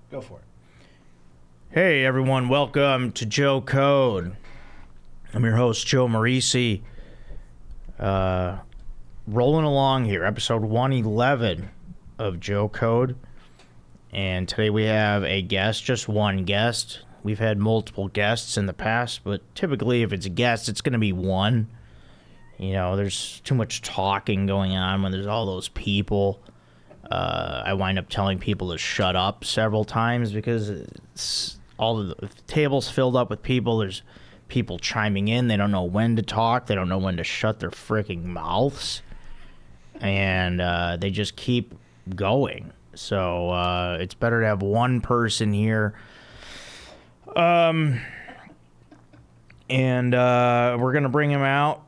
Go for it. Hey everyone, welcome to Joe Code. I'm your host, Joe Marrese. Rolling along here, episode 111 of Joe Code. And today we have a guest, just one guest. We've had multiple guests in the past, but typically if it's a guest, it's going to be one. You know, there's too much talking going on when there's all those people. I wind up telling people to shut up several times because it's all the tables filled up with people. There's people chiming in. They don't know when to talk. They don't know when to shut their freaking mouths. And they just keep going. So it's better to have one person here. And we're going to bring him out.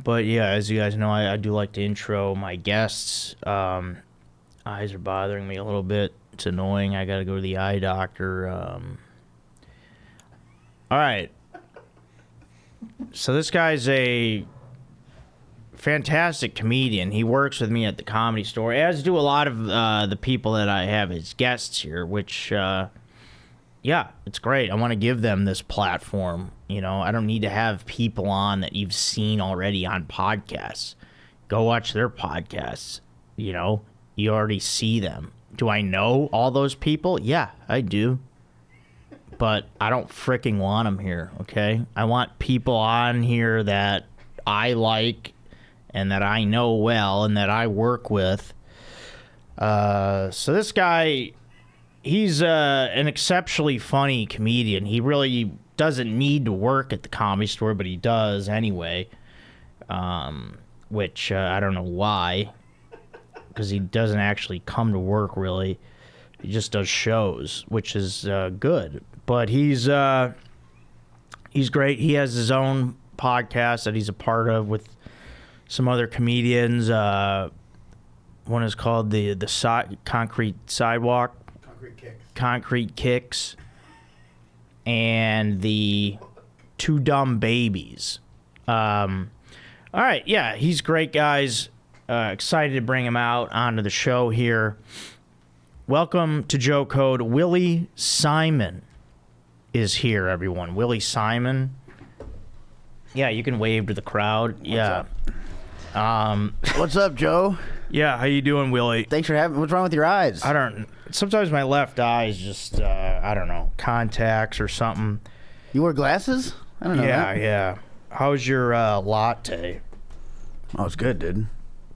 But yeah, as you guys know, I do like to intro my guests. Eyes are bothering me a little bit. It's annoying. I got to go to the eye doctor. All right. So this guy's a fantastic comedian. He works with me at the Comedy Store, as do a lot of the people that I have as guests here, which, yeah, it's great. I want to give them this platform. You know, I don't need to have people on that you've seen already on podcasts. Go watch their podcasts. You know, you already see them. Do I know all those people? Yeah, I do. But I don't freaking want them here, okay? I want people on here that I like and that I know well and that I work with. So this guy, he's an exceptionally funny comedian. He really doesn't need to work at the Comedy Store, but he does anyway. Which I don't know why, because he doesn't actually come to work really. He just does shows, which is good. But he's great. He has his own podcast that he's a part of with some other comedians. One is called the Concrete Sidewalk. Concrete Kicks. And the Two Dumb Babies. All right, yeah, he's great, guys. Excited to bring him out onto the show here. Welcome to Joe Code. Willie Simon is here, everyone. Willie Simon. Yeah, you can wave to the crowd. What's up? What's up, Joe? Yeah, how you doing, Willie? Thanks for having me. What's wrong with your eyes? I don't... Sometimes my left eye is just, I don't know, contacts or something. You wear glasses? I don't know that. Yeah. How's your latte? Oh, it's good, dude.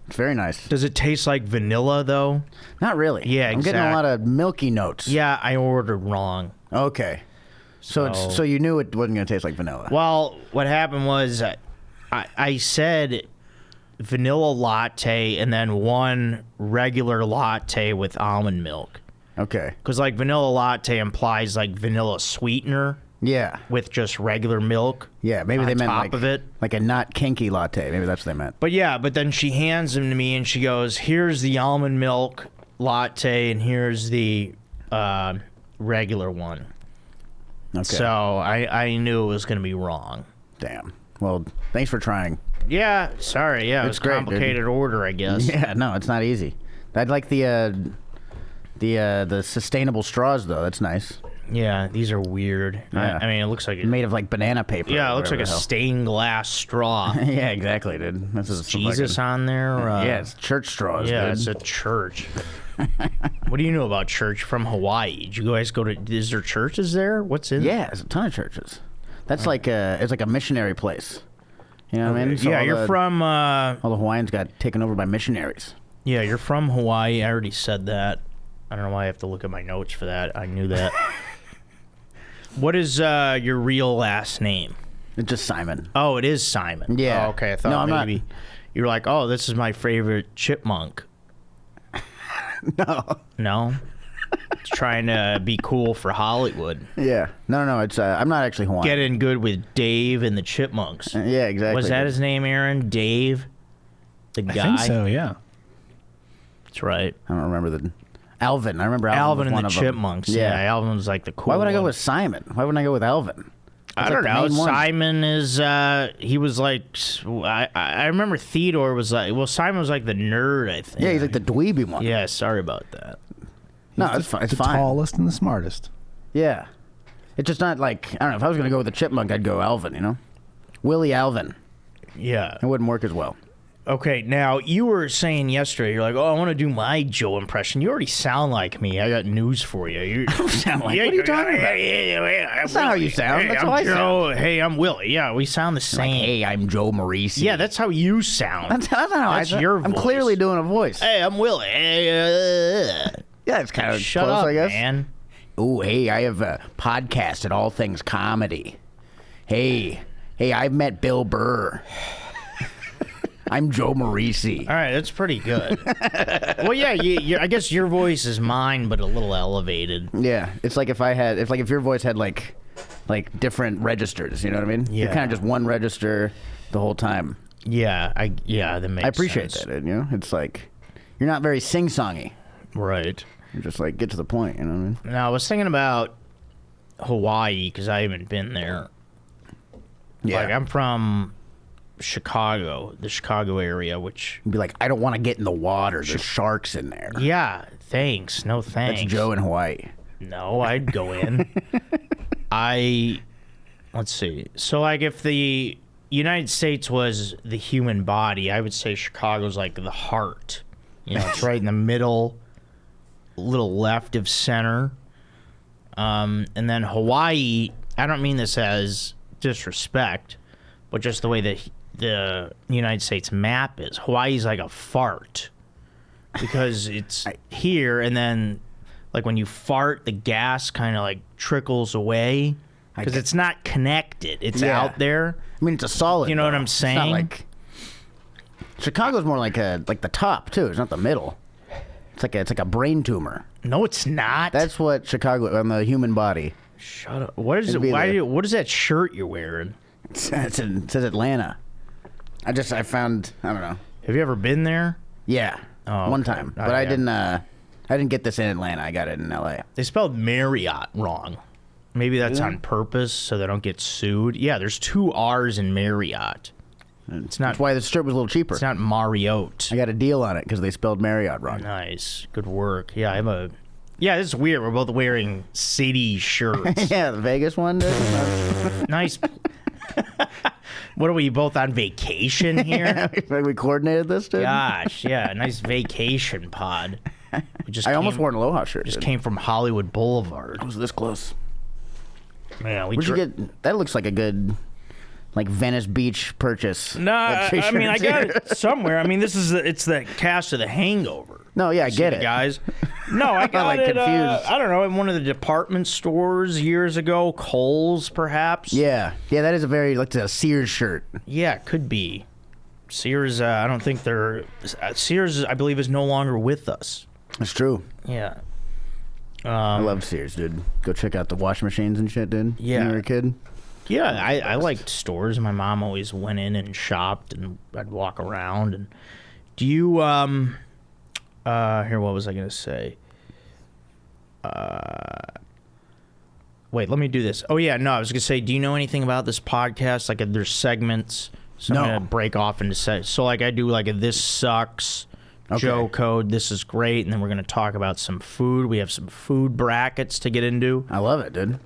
It's very nice. Does it taste like vanilla, though? Not really. Yeah, I'm getting a lot of milky notes. Yeah, I ordered wrong. Okay. So you knew it wasn't going to taste like vanilla. Well, what happened was I said vanilla latte and then one regular latte with almond milk. Okay. Because, like, vanilla latte implies, like, vanilla sweetener. Yeah. With just regular milk. Yeah, maybe they meant top of it. Like a not kinky latte. Maybe that's what they meant. But yeah, but then she hands them to me and she goes, here's the almond milk latte and here's the regular one. Okay. So I knew it was going to be wrong. Damn. Well, thanks for trying. Yeah, sorry. Yeah, it was a complicated order, I guess. Yeah, no, it's not easy. I'd like the sustainable straws, though. That's nice. Yeah, these are weird. Yeah. I mean, it looks like made of like banana paper. Yeah, it looks like a stained glass straw. Yeah, exactly, dude. This is Jesus on there. Yeah, it's church straws. Yeah, dude. it's a church. What do you know about church from Hawaii? Did you guys go to? Is there churches there? What's in? Yeah, there's a ton of churches. That's like it's like a missionary place. You know what I mean? So yeah, you're from. All the Hawaiians got taken over by missionaries. Yeah, you're from Hawaii. I already said that. I don't know why I have to look at my notes for that. I knew that. What is your real last name? It's just Simon. Oh, it is Simon. Yeah. Oh, okay, I thought maybe you were like, oh, this is my favorite chipmunk. No. No? It's trying to be cool for Hollywood. Yeah. No. It's I'm not actually Hawaiian. Get in good with Dave and the Chipmunks. Yeah, exactly. Was that his name, Aaron? Dave? The guy? I think so, yeah. That's right. I don't remember the... Alvin. I remember Alvin and was the one of them. Chipmunks. Yeah, Alvin was like the cool Why would I go one. with Simon? Why wouldn't I go with Alvin? I don't know. Simon is, he was like, I remember Theodore was like, well, Simon was like the nerd, I think. Yeah, he's like the dweeby one. Yeah, sorry about that. No, it's fine. It's the fine. tallest and the smartest. Yeah. It's just not like, I don't know, if I was going to go with a chipmunk, I'd go Alvin, you know? Willie Alvin. Yeah. It wouldn't work as well. Okay, now you were saying yesterday, you're like, oh, I want to do my Joe impression. You already sound like me. I got news for you. You don't sound like, what are you talking about? That's not how you sound. Hey, That's I'm how I Joe. sound. Hey, I'm Willie. Yeah, we sound the same. Like, hey, I'm Joe Marrese. Yeah, that's how you sound. That's not how That's I sound. your I'm voice. clearly doing a voice. Hey, I'm Willie. Hey, Yeah, it's kind of shut close, up, I guess. man. Ooh, hey, I have a podcast at All Things Comedy. Hey, I've met Bill Burr. I'm Joe Marrese. All right, that's pretty good. Well, yeah, I guess your voice is mine, but a little elevated. Yeah, it's like if your voice had like different registers. You know what I mean? Yeah. You're kind of just one register the whole time. Yeah, that makes sense. I appreciate that. You know, it's like you're not very sing-songy. Right. You're just like get to the point. You know what I mean? Now, I was thinking about Hawaii because I haven't been there. Yeah. Like, I'm from Chicago, the Chicago area, which... You'd be like, I don't want to get in the water. There's sharks in there. Yeah, thanks. No thanks. That's Joe in Hawaii. No, I'd go in. Let's see. So, like, if the United States was the human body, I would say Chicago's like the heart. You know, it's right in the middle, a little left of center. And then Hawaii, I don't mean this as disrespect, but just the way that the United States map is. Hawaii's like a fart because it's here, and then like when you fart, the gas kind of like trickles away because it's not connected. It's out there. I mean, it's a solid. You know what I'm It's not saying? like Chicago's more like the top too. It's not the middle. It's like a brain tumor. No, it's not. That's what Chicago on the human body. Shut up. What is it? It'd be What is that shirt you're wearing? It says Atlanta. I don't know. Have you ever been there? Yeah, Oh, one okay. time, Oh, but I yeah. didn't get this in Atlanta. I got it in L.A. They spelled Marriott wrong. Maybe that's on purpose so they don't get sued. Yeah, there's 2 R's in Marriott. It's not. That's why the shirt was a little cheaper. It's not Marriott. I got a deal on it because they spelled Marriott wrong. Nice, good work. Yeah, I have a. Yeah, this is weird. We're both wearing city shirts. Yeah, the Vegas one. Dude. Nice. What are we both on vacation here? Like we coordinated this, dude. Gosh, yeah, nice vacation pod. We just I almost wore an Aloha shirt. Just dude. came from Hollywood Boulevard. It was this close. Man, Where'd you get? That looks like a good, like Venice Beach purchase. No, I mean I T-shirts got here. it somewhere. I mean it's the cast of The Hangover. No, yeah, I get it. guys. No, I got like, it. confused. I don't know, in one of the department stores years ago, Kohl's perhaps. Yeah, that is a very like a Sears shirt. Yeah, it could be. Sears. I don't think they're. Sears, I believe, is no longer with us. That's true. Yeah. I love Sears, dude. Go check out the washing machines and shit, dude. Yeah. When you were a kid. Yeah, I liked stores. My mom always went in and shopped, and I'd walk around. And do you here, what was I gonna say? Wait, let me do this. Oh yeah, no, I was gonna say, do you know anything about this podcast? Like, there's segments. So I'm No. gonna break off into so like I do like a this sucks. Okay. Joe code. This is great, and then we're gonna talk about some food. We have some food brackets to get into. I love it, dude.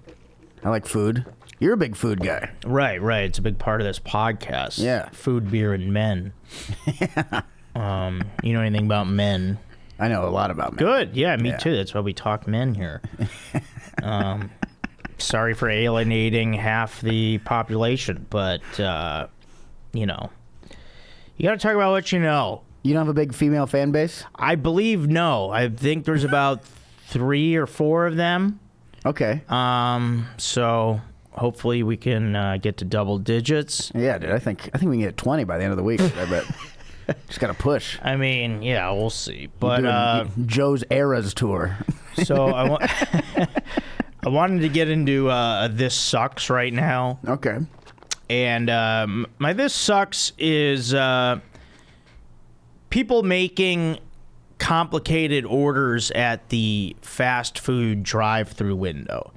I like food. You're a big food guy. Right. It's a big part of this podcast. Yeah. Food, beer, and men. You know anything about men? I know a lot about men. Good. Yeah, me Yeah. too. That's why we talk men here. Sorry for alienating half the population, but, you know. You got to talk about what you know. You don't have a big female fan base? I believe no. I think there's about 3 or 4 of them. Okay. So hopefully we can get to double digits. Yeah, dude. I think we can get 20 by the end of the week. I bet. Just gotta push. I mean, yeah, we'll see. But Doing Joe's Eras tour. so I wanted to get into this sucks right now, Okay. and my this sucks is people making complicated orders at the fast food drive-through window.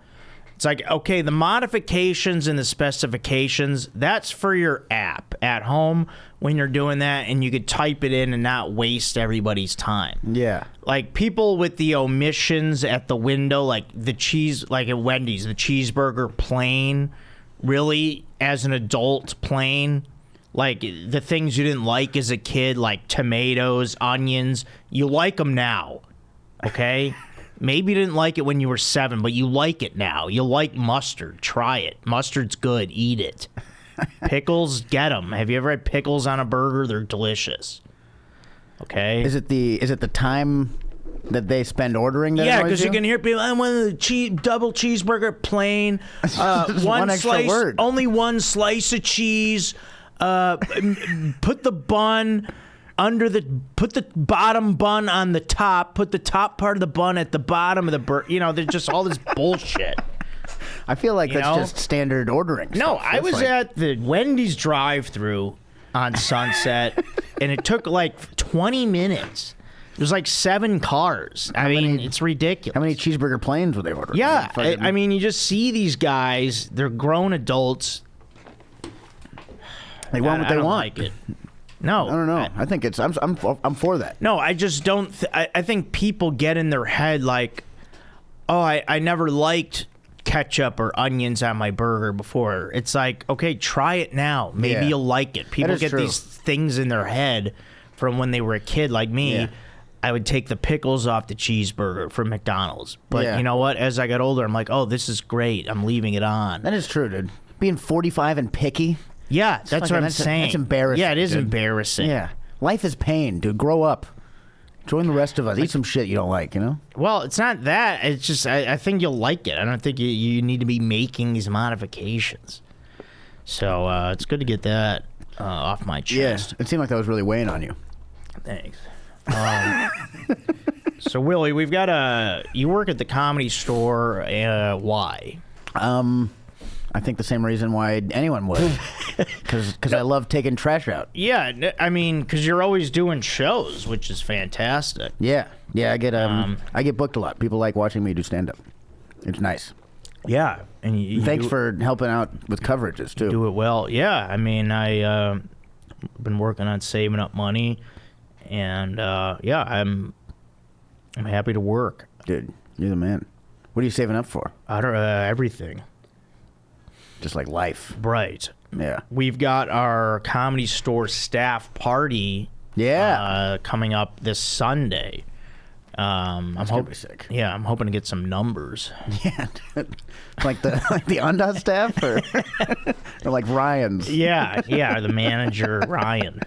It's like, okay, the modifications and the specifications, that's for your app at home when you're doing that, and you could type it in and not waste everybody's time. Yeah. Like, people with the omissions at the window, like the cheese, like at Wendy's, the cheeseburger plain, really, as an adult plain, like the things you didn't like as a kid, like tomatoes, onions, you like them now, okay? Maybe you didn't like it when you were 7, but you like it now. You like mustard. Try it. Mustard's good. Eat it. Pickles, get them. Have you ever had pickles on a burger? They're delicious. Okay? Is it the time that they spend ordering that? Yeah, because you can hear people, I want a double cheeseburger plain. One extra slice, word. only one slice of cheese. Put the bun... put the bottom bun on the top, put the top part of the bun at the bottom of the there's just all this bullshit. I feel like that's just standard ordering. No, stuff. I was at the Wendy's drive-thru on Sunset, and it took like 20 minutes. There's like 7 cars. I mean, it's ridiculous. How many cheeseburger planes would they order? Yeah, I mean, you just see these guys, they're grown adults. They want what they want. Like it. No, I don't know. I think it's. I'm for that. No, I just don't. I think people get in their head like, oh, I never liked ketchup or onions on my burger before. It's like, okay, try it now. Maybe you'll like it. People get these things in their head from when they were a kid, like me. Yeah. I would take the pickles off the cheeseburger from McDonald's. But you know what? As I got older, I'm like, oh, this is great. I'm leaving it on. That is true, dude. Being 45 and picky. Yeah, that's what I'm saying. That's embarrassing. Yeah, it is embarrassing. Yeah. Life is pain, dude. Grow up. Join the rest of us. Eat some shit you don't like, you know? Well, it's not that. It's just, I think you'll like it. I don't think you need to be making these modifications. So it's good to get that off my chest. Yeah, it seemed like that was really weighing on you. Thanks. So, Willie, we've got you work at the Comedy Store. Why? I think the same reason why anyone would. Because I love taking trash out. Yeah, I mean, because you're always doing shows, which is fantastic. Yeah, I get booked a lot. People like watching me do stand-up. It's nice. Yeah, and thanks for helping out with coverages too. Do it well. Yeah, I mean, I been working on saving up money, and I'm happy to work. Dude, you're the man. What are you saving up for? Everything. Just like life. Right. Yeah. We've got our Comedy Store staff party coming up this Sunday. That's gonna be sick. Yeah, I'm hoping to get some numbers. Yeah. like the Undas staff or like Ryan's. Yeah, the manager Ryan.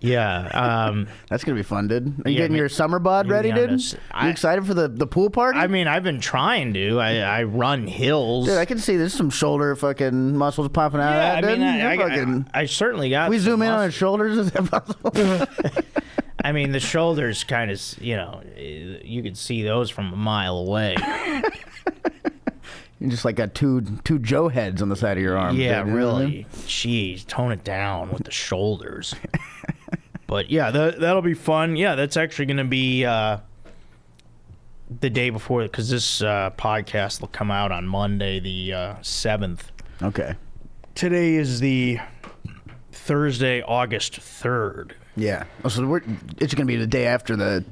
Yeah. That's going to be fun, dude. Are you getting your summer bod ready, dude? You excited for the pool party? I mean, I've been trying to. I run hills. Dude, I can see there's some shoulder fucking muscles popping out of that, dude. I certainly got. Can we zoom in on his shoulders? Is that possible? I mean, the shoulders kind of, you could see those from a mile away. You just like got two Joe heads on the side of your arm. Yeah, dude, really. Jeez, tone it down with the shoulders. But yeah, that'll be fun. Yeah, that's actually going to be the day before, because this podcast will come out on Monday, the 7th. Okay. Today is the Thursday, August 3rd. Yeah. Oh, so it's going to be the day after the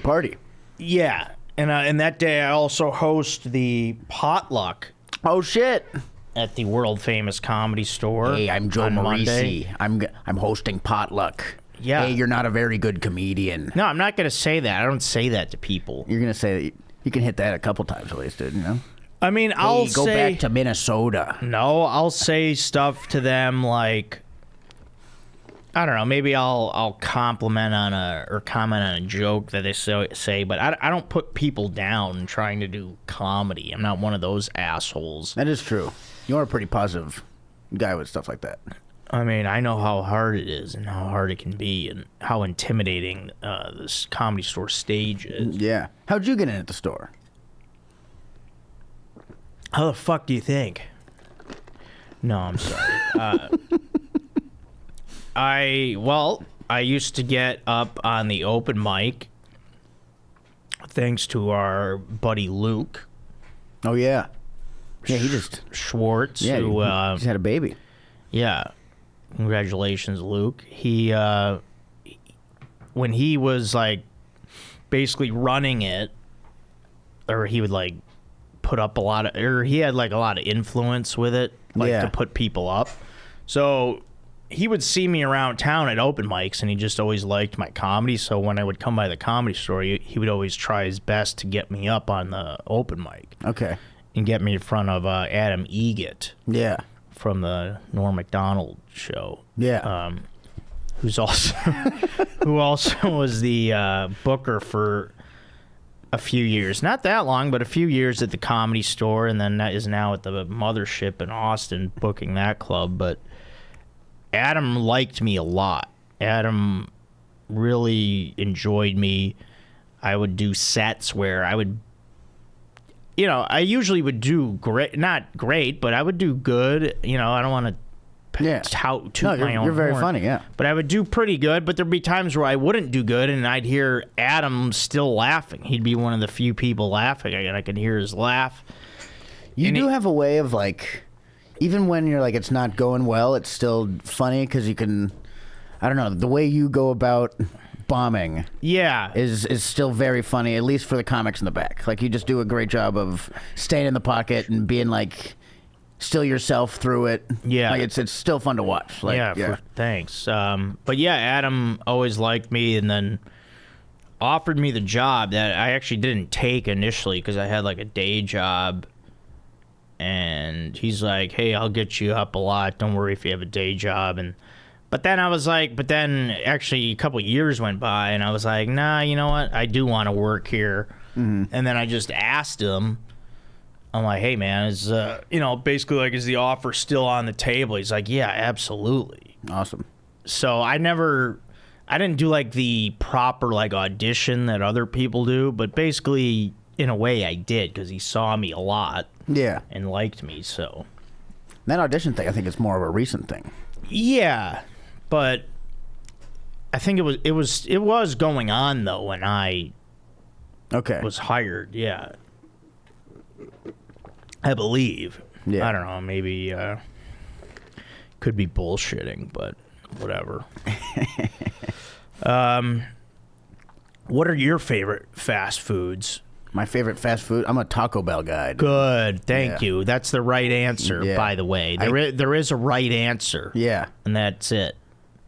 party. Yeah. And that day I also host the potluck. Oh, shit. At the world famous Comedy Store. Hey, I'm Joe Marrese. I'm hosting potluck. Yeah. Hey, you're not a very good comedian. No, I'm not going to say that. I don't say that to people. You're going to say that you can hit that a couple times at least, dude, you know? I mean, I'll go back to Minnesota. No, I'll say stuff to them like, I don't know, maybe I'll comment on a joke that they say, but I don't put people down trying to do comedy. I'm not one of those assholes. That is true. You're a pretty positive guy with stuff like that. I mean, I know how hard it is and how hard it can be and how intimidating this Comedy Store stage is. Yeah. How'd you get in at the store? How the fuck do you think? No, I'm sorry. I used to get up on the open mic thanks to our buddy Luke. Oh, yeah. Yeah, he just Schwartz. yeah, who, he just had a baby. Yeah, congratulations, Luke. He when he was like basically running it, or he would like put up a lot of, or he had like a lot of influence with it, like Yeah. to put people up. So he would see me around town at open mics, and he just always liked my comedy. So when I would come by the Comedy Store, he would always try his best to get me up on the open mic Okay. and get me in front of Adam Egett Yeah. from the Norm Macdonald show. Yeah. Who's also who also was the booker for a few years, not that long, but a few years at the Comedy Store, and then is now at the Mothership in Austin booking that club. But Adam liked me a lot. Adam really enjoyed me. I would do sets where I would, I usually would do great, not great, but I would do good. I don't want to toot my own you're very horn. funny, yeah. But I would do pretty good, but there'd be times where I wouldn't do good, and I'd hear Adam still laughing. He'd be one of the few people laughing, and I could hear his laugh. You And do have a way of like, even when you're like it's not going well, it's still funny because you can, I don't know, the way you go about bombing Yeah. is still very funny, at least for the comics in the back. Like you just do a great job of staying in the pocket and being like still yourself through it. Yeah. Like it's still fun to watch. Like, Thanks. But yeah, Adam always liked me, and then offered me the job that I actually didn't take initially because I had like a day job. And he's like, "Hey, I'll get you up a lot. Don't worry if you have a day job." But then I was like, actually a couple years went by, and I was like, "Nah, you know what? I do want to work here." Mm-hmm. And then I just asked him. I'm like, "Hey, man, is basically like, is the offer still on the table?" He's like, "Yeah, absolutely." Awesome. So I didn't do like the proper like audition that other people do, but basically in a way I did because he saw me a lot. Yeah. And liked me, so. That audition thing, I think it's more of a recent thing. Yeah, but I think it was going on though when I was hired. Yeah, I believe. Yeah. I don't know. Maybe could be bullshitting, but whatever. What are your favorite fast foods? My favorite fast food, I'm a Taco Bell guy. Good, thank you. That's the right answer, Yeah. by the way. There is a right answer. Yeah. And that's it.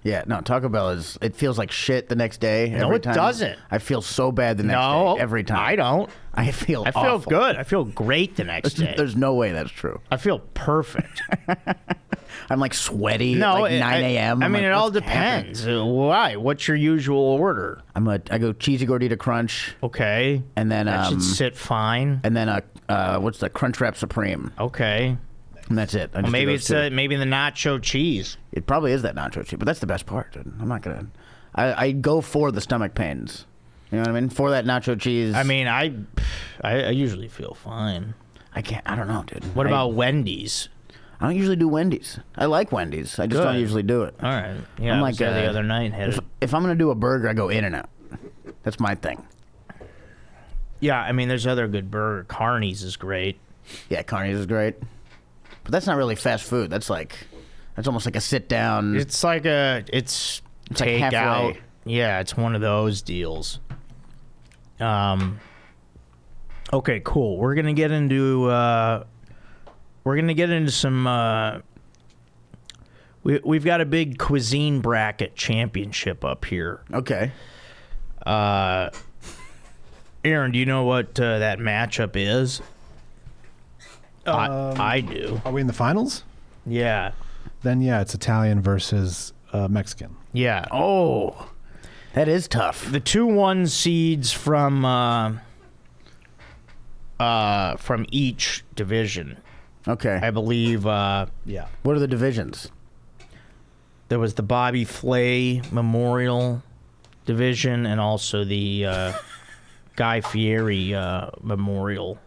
Yeah, no, Taco Bell it feels like shit the next day. No, every it time. doesn't. I feel so bad the next No, day, every time. I don't. I feel I feel awful. good. I feel great the next day. There's no way that's true. I feel perfect. I'm like sweaty No, at like 9 a.m. I I'm mean, like, it all what's happening? depends. Why? What's your usual order? I go cheesy gordita crunch, Okay. and then That should sit fine. and then what's the Crunchwrap Supreme, Okay. and that's it. I just do Maybe those it's two. maybe the nacho cheese. It probably is that nacho cheese, but that's the best part, dude. I'm not gonna. I go for the stomach pains. You know what I mean? For that nacho cheese. I mean, I usually feel fine. I can't. I don't know, dude. What about Wendy's? I don't usually do Wendy's. I like Wendy's. I just don't Good. usually do it. All right. Yeah, I'm I like was there the other night and had it. If I'm gonna do a burger, I go In-N-Out. That's my thing. Yeah, I mean, there's other good burger. Carney's is great. Yeah, Carney's is great, but that's not really fast food. That's almost like a sit down. It's like it's like takeout. halfway. Yeah, it's one of those deals. Okay, cool. We're gonna get into some. We've got a big cuisine bracket championship up here. Okay. Aaron, do you know what that matchup is? I do. Are we in the finals? Yeah. Then yeah, it's Italian versus Mexican. Yeah. Oh, that is tough. The 2-1 seeds from each division. Okay. I believe Yeah. What are the divisions? there was the Bobby Flay Memorial Division and also the Guy Fieri Memorial,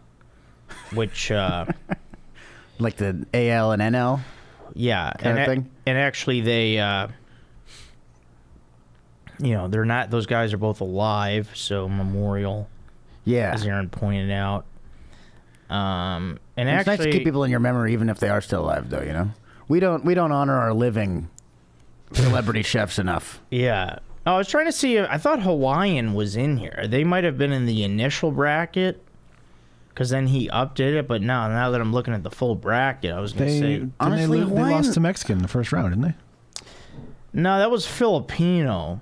which Like the AL and NL? yeah, Kind of thing? and actually they they're not, those guys are both alive, so Memorial, Yeah. as Aaron pointed out. And It's actually, nice to keep people in your memory, even if they are still alive, though. You know, we don't honor our living celebrity chefs enough. yeah. Oh, I was trying to see. I thought Hawaiian was in here. They might have been in the initial bracket, because then he updated it. But now that I'm looking at the full bracket, I was gonna say honestly, they Hawaiian- lost to Mexican in the first round, didn't they? no, that was Filipino.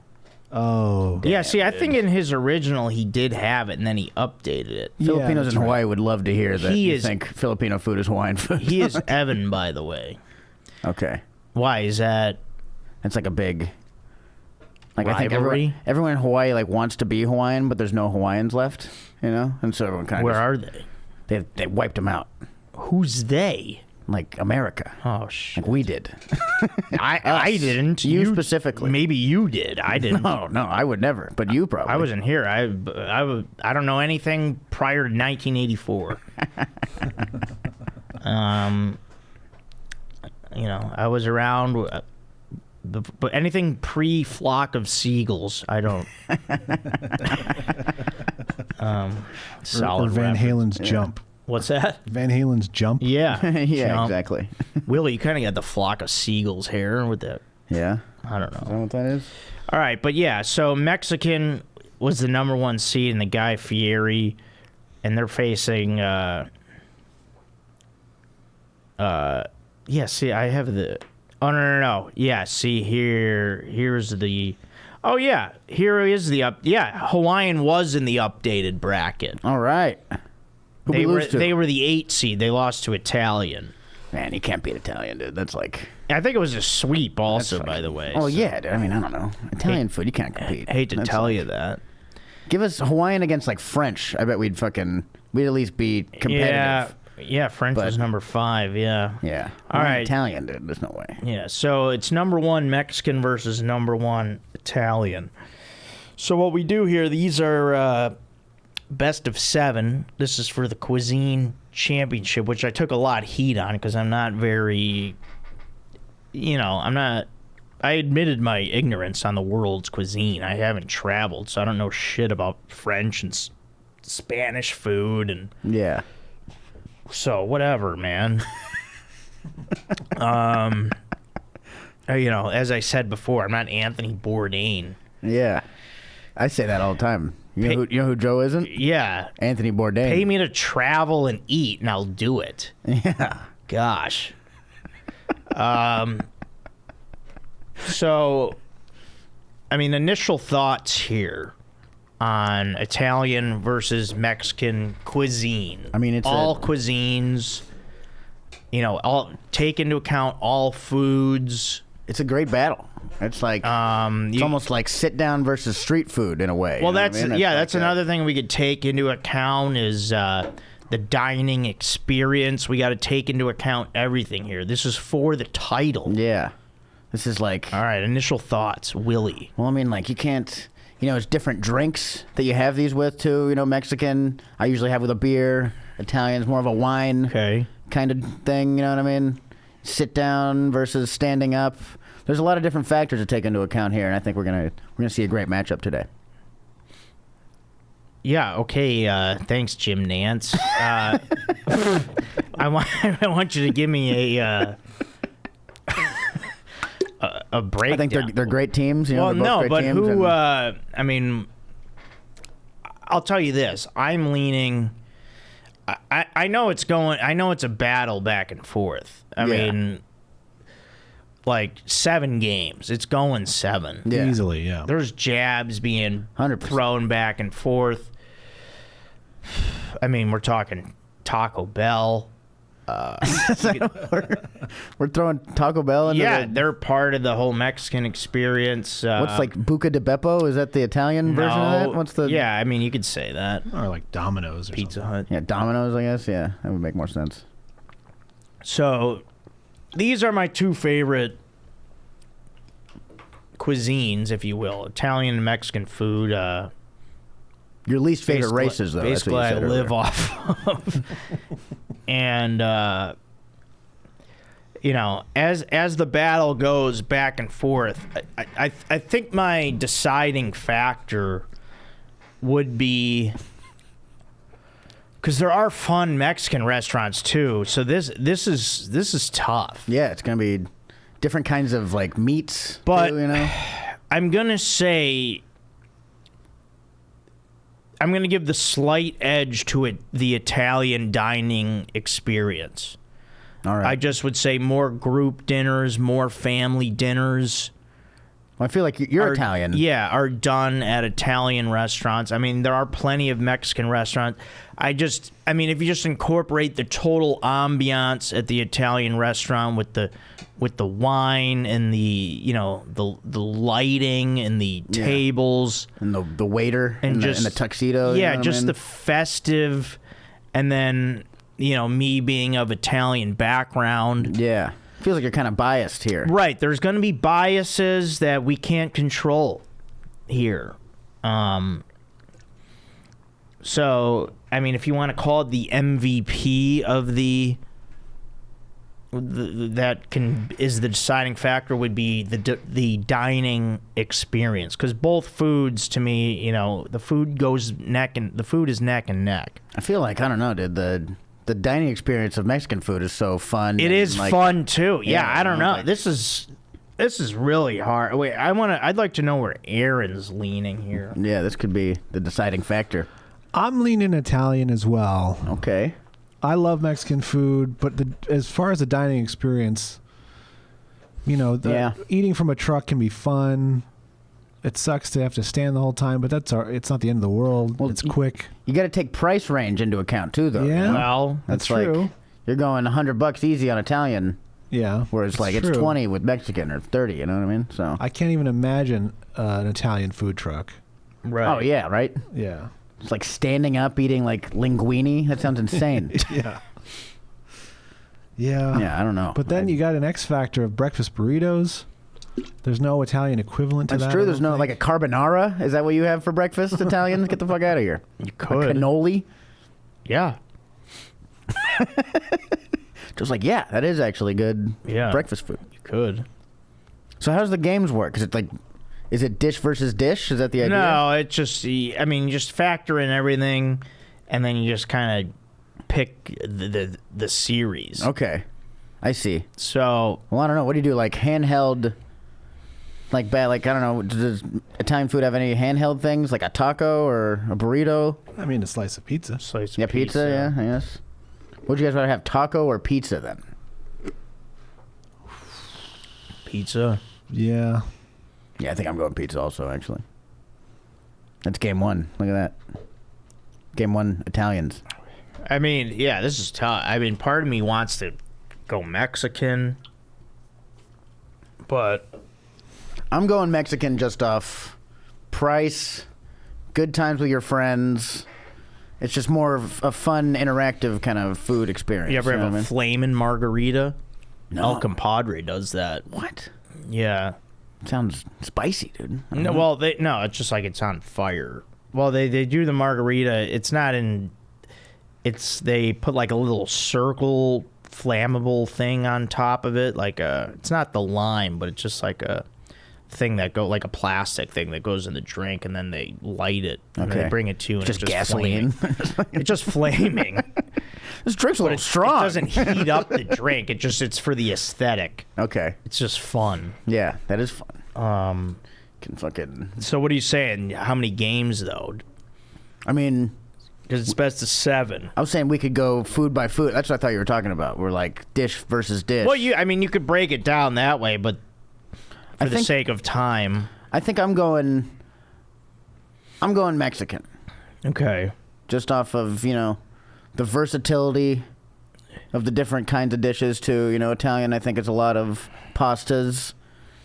Oh, Yeah, see, I think in his original he did have it, and then he updated it. Filipinos that's in right. Hawaii would love to hear that He you is- think Filipino food is Hawaiian food. He is Evan, by the way. Okay, Why is that? it's like a big. Like I think Rivalry? everyone in Hawaii like wants to be Hawaiian, but there's no Hawaiians left, you know, and so everyone kind of Where are they? they wiped them out, Who's they? like America, Oh shit! like we did. I didn't. You specifically. Maybe you did. I didn't. No, I would never, but you probably. I wasn't here. I don't know anything prior to 1984. You know, I was around. But anything pre-flock of seagulls, I don't. Solid or Van reference. Halen's Jump. What's that? Van Halen's Jump. Yeah. yeah, Jump. exactly. Willie, you kind of got the flock of seagulls hair with that. Yeah, I don't is that know. what that is? All right, but yeah, so Mexican was the number 1 seed in the Guy Fieri, and they're facing. Yeah, see, I have the. Oh no. Yeah, see here's the. Oh yeah, here is the up. Yeah, Hawaiian was in the updated bracket. All right. Who They we were lose to? they were the 8 seed. They lost to Italian. Man, you can't beat Italian, dude. That's like. I think it was a sweep also, That's by fucking- the way. Oh so yeah, dude. I mean, I don't know. Italian food, you can't compete. I hate to That's tell like- you that. Give us Hawaiian against like French. I bet we'd at least be competitive. Yeah, French was But- number 5, yeah. Yeah. All right. Italian, dude. There's no way. Yeah, so it's number 1 Mexican versus number 1 Italian. So what we do here, these are best of 7. This is for the cuisine championship, which I took a lot of heat on because I'm not very, I admitted my ignorance on the world's cuisine. I haven't traveled, so I don't know shit about French and Spanish food and Yeah. so whatever, man. As I said before, I'm not Anthony Bourdain. Yeah. I say that all the time. You know who Joe isn't? Yeah, Anthony Bourdain. pay me to travel and eat, and I'll do it. Yeah. Gosh. So, I mean, initial thoughts here on Italian versus Mexican cuisine. I mean, it's all a- cuisines. All take into account all foods. It's a great battle. It's like it's almost like sit down versus street food in a way. Well, you know what that's I mean? It's that's like another thing we could take into account is the dining experience. We got to take into account everything here. This is for the title. Yeah. This is like. All right, initial thoughts, Willie. Well, I mean, like you can't. It's different drinks that you have these with too. Mexican, I usually have with a beer. Italian's more of a wine Okay. kind of thing. You know what I mean? Sit down versus standing up. There's a lot of different factors to take into account here, and I think we're gonna see a great matchup today. Yeah. Okay. Thanks, Jim Nance. I want you to give me a breakdown. I think they're great teams. Well, they're both no, great but teams, who? and- I mean, I'll tell you this. I'm leaning. I know it's going. I know it's a battle back and forth. I Yeah. mean, like 7 games. It's going 7. Yeah. Easily, yeah. There's jabs being 100%. thrown back and forth. I mean, we're talking Taco Bell. We're throwing Taco Bell into Yeah, the, they're part of the whole Mexican experience. what's like Buca de Beppo? Is that the Italian version of that? What's the Yeah, I mean, you could say that. Or like Domino's or Pizza something. Hut. Yeah, Domino's, I guess. Yeah, that would make more sense. So, these are my 2 favorite cuisines, if you will, Italian and Mexican food. Your least favorite Basically- races, though. That's Basically, what you I said live earlier. off of. And as the battle goes back and forth, I think my deciding factor would be Because there are fun Mexican restaurants too. So this is tough. Yeah, it's gonna be different kinds of like meats. But too, you know, I'm gonna say I'm gonna give the slight edge to it, the Italian dining experience. all right. I just would say more group dinners, more family dinners. Well, I feel like you're are- Italian. Yeah, are done at Italian restaurants. I mean, there are plenty of Mexican restaurants. I mean, if you just incorporate the total ambiance at the Italian restaurant with the wine and the the lighting and the tables And the waiter and in the tuxedo. you yeah, know what I just mean? the festive, and then me being of Italian background. Yeah. Feels like you're kind of biased here. Right, there's going to be biases that we can't control here. So, I mean, if you want to call it the MVP of the deciding factor would be the dining experience, because both foods to me, the food is neck and neck. I feel like, I don't know, dude, the dining experience of Mexican food is so fun. It and, is like, fun too. Yeah, yeah, I don't you know, know. like- This is really hard. Wait, I'd like to know where Aaron's leaning here. Yeah, this could be the deciding factor. I'm leaning Italian as well. Okay. I love Mexican food, but as far as the dining experience, Yeah. eating from a truck can be fun. It sucks to have to stand the whole time, but it's not the end of the world. Well, it's quick. You got to take price range into account too, though. Yeah. You know? Well, That's like, true. You're going $100 easy on Italian, Yeah. whereas like it's true. 20 with Mexican or 30. You know what I mean? So. I can't even imagine an Italian food truck. right. Oh yeah, right. Yeah. It's like standing up eating like linguine. That sounds insane. Yeah. Yeah. Yeah, I don't know. But then you got an X factor of breakfast burritos. There's no Italian equivalent to That's that. true. I There's don't no like think. a carbonara. Is that what you have for breakfast, Italians? Get the fuck out of here. You A could. cannoli. Yeah. Just like, yeah, that is actually good Yeah. breakfast food. You could. So how's the games work? Is it dish versus dish? Is that the idea? No, it just. I mean, you just factor in everything, and then you just kind of pick the series. Okay, I see. So Well, I don't know. What do you do? Like handheld, like bad? Like I don't know. Does Italian food have any handheld things, like a taco or a burrito? I mean, a slice of pizza. slice of Yeah, pizza. Yeah, I guess. Would you guys rather have taco or pizza then? Pizza. Yeah. Yeah, I think I'm going pizza also. Actually, that's game one. Look at that. Game one, Italians. I mean, yeah, this is tough. I mean, part of me wants to go Mexican, but I'm going Mexican just off price, good times with your friends. It's just more of a fun, interactive kind of food experience. you ever know have what I a mean? flamin' margarita? No. El Compadre does that. What? Yeah. Sounds spicy, dude. I don't No, know. well, it's just like it's on fire. Well, they do the margarita. It's not in. They put like a little circle flammable thing on top of it, like it's not the lime, but it's just like a thing like a plastic thing that goes in the drink, and then they light it and then Okay. they bring it to you, and just it's just gasoline. flaming. It's just flaming. This drink's a But little it strong. doesn't heat up the drink. It's for the aesthetic. Okay. It's just fun. Yeah, that is fun. Can fucking. So what are you saying? How many games though? I mean, Because it's best of 7. I was saying we could go food by food. That's what I thought you were talking about. We're like dish versus dish. Well, you could break it down that way, but for I the think- sake of time. I think I'm going Mexican. Okay. Just off of, the versatility of the different kinds of dishes too. Italian, I think it's a lot of pastas,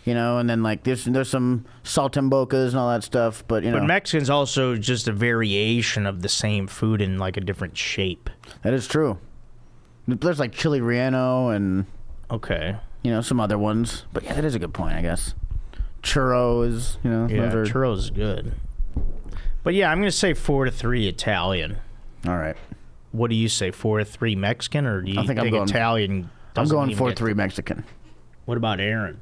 and then like there's some saltimbocas and all that stuff, but But Mexican's also just a variation of the same food in like a different shape. that is true. There's like chili relleno and Okay. some other ones. But yeah, that is a good point, I guess. Churros, Yeah, those are churros is good. But yeah, I'm going to say 4-3 Italian. all right. What do you say, 4-3 Mexican, or do you I think I'm think going- Italian I'm doesn't going even get 4-3 Mexican. What about Aaron?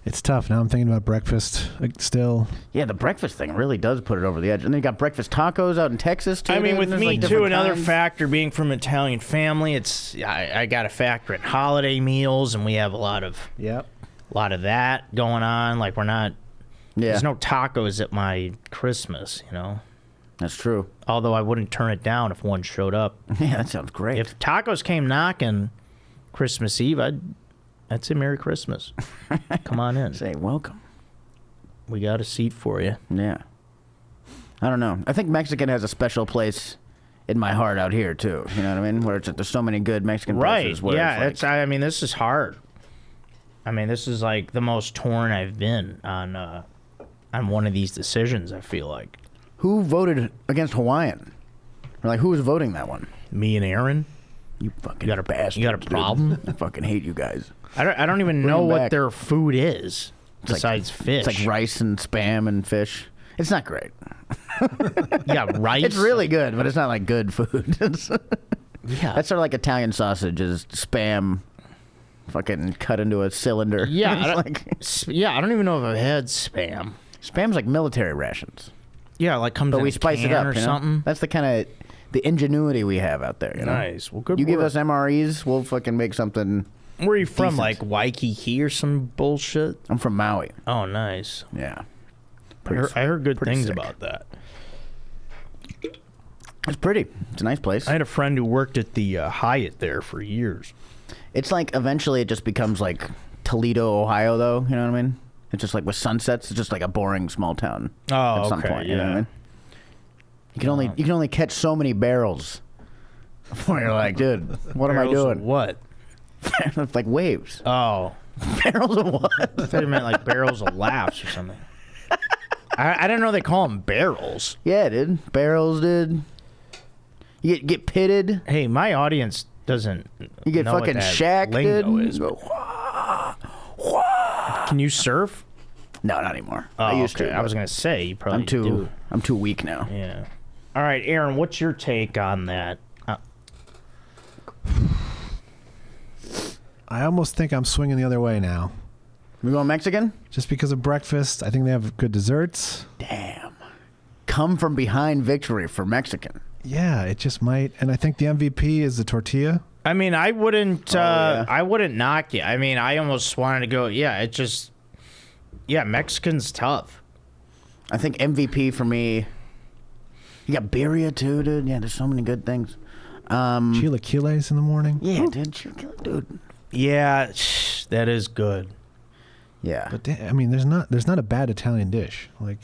It's tough. Now I'm thinking about breakfast still. Yeah, the breakfast thing really does put it over the edge. And then you got breakfast tacos out in Texas, too. I mean, dude. with There's, me, like, too, different another kinds. factor being from an Italian family, I got to factor in holiday meals, and we have a lot of that going on. Like, we're not... Yeah, There's no tacos at my Christmas, you know? that's true. Although I wouldn't turn it down if one showed up. Yeah, that sounds great. If tacos came knocking Christmas Eve, I'd say Merry Christmas. Come on in. Say welcome. We got a seat for you. Yeah. I don't know. I think Mexican has a special place in my heart out here, too. You know what I mean? Where there's so many good Mexican places. Where Yeah, it's like, I mean, this is hard. I mean, this is like the most torn I've been on one of these decisions, I feel like. who voted against Hawaiian? Or like, who was voting that one? Me and Aaron. You fucking You got a bastard. You got a problem? I fucking hate you guys. I don't even Bring know 'em what back. their food is besides fish. It's like rice and spam and fish. It's not great. Yeah, rice. It's really good, but it's not like good food. Yeah. That's sort of like Italian sausage is spam fucking cut into a cylinder. Yeah, It's I don't, like, yeah. I don't even know if I've had spam. spam's like military rations. Yeah, like comes But in we a spice it can up, or you know? something. That's the kind of the ingenuity we have out there, you know? Nice. Well, good You give work. us MREs, we'll fucking make something. Where are you from? decent. Like Waikiki or some bullshit? I'm from Maui. Oh, nice. Yeah. I heard good pretty things sick. about that. It's pretty. It's a nice place. I had a friend who worked at the Hyatt there for years. It's like eventually it just becomes like Toledo, Ohio, though. You know what I mean? It's just like with sunsets, it's just like a boring small town. Oh, at some okay, point, you know what I yeah. mean? You can only catch so many barrels before you're like, dude, what am I Barrels of doing? What? It's like waves. Oh, Barrels of what? I thought you meant like barrels of laughs or something. I didn't know they call them barrels. Yeah, dude. Barrels, dude. You get pitted. Hey, my audience doesn't. You get know what fucking that shacked, lingo dude. is. Can you surf? No, not anymore. Oh, I used okay. to. I was gonna say you probably do. I'm too weak now. Yeah. All right, Aaron. What's your take on that? I almost think I'm swinging the other way now. We going Mexican? Just because of breakfast, I think they have good desserts. Damn. Come from behind victory for Mexican. Yeah, it just might. And I think the MVP is the tortilla. I mean, I wouldn't. yeah. I wouldn't knock you. I mean, I almost wanted to go. Yeah, it just. Yeah, Mexican's tough. I think MVP for me. You got birria too, dude. Yeah, there's so many good things. Chilaquiles in the morning. Yeah, dude. Yeah, that is good. Yeah. But I mean, there's not a bad Italian dish. Like,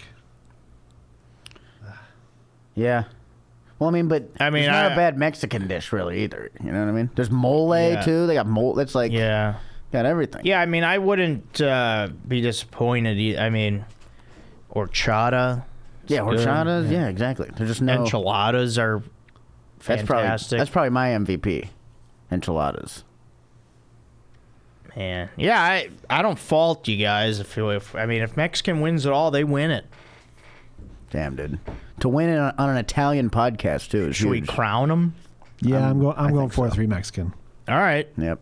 Yeah. Well, I mean, but I mean, it's not I- a bad Mexican dish really either. You know what I mean? There's mole Yeah. too. They got mole. That's like Yeah. got everything. Yeah, I mean, I wouldn't be disappointed. I mean, horchata. Yeah, good. horchatas. Yeah, exactly. There's just no. Enchiladas are That's fantastic. that's probably my MVP. Enchiladas. Man, yeah, I don't fault you guys. If Mexican wins it all, they win it. Damn, dude. To win it on an Italian podcast too is Should we huge. crown them? yeah, I'm going think 4-3 Mexican. All right, Yep.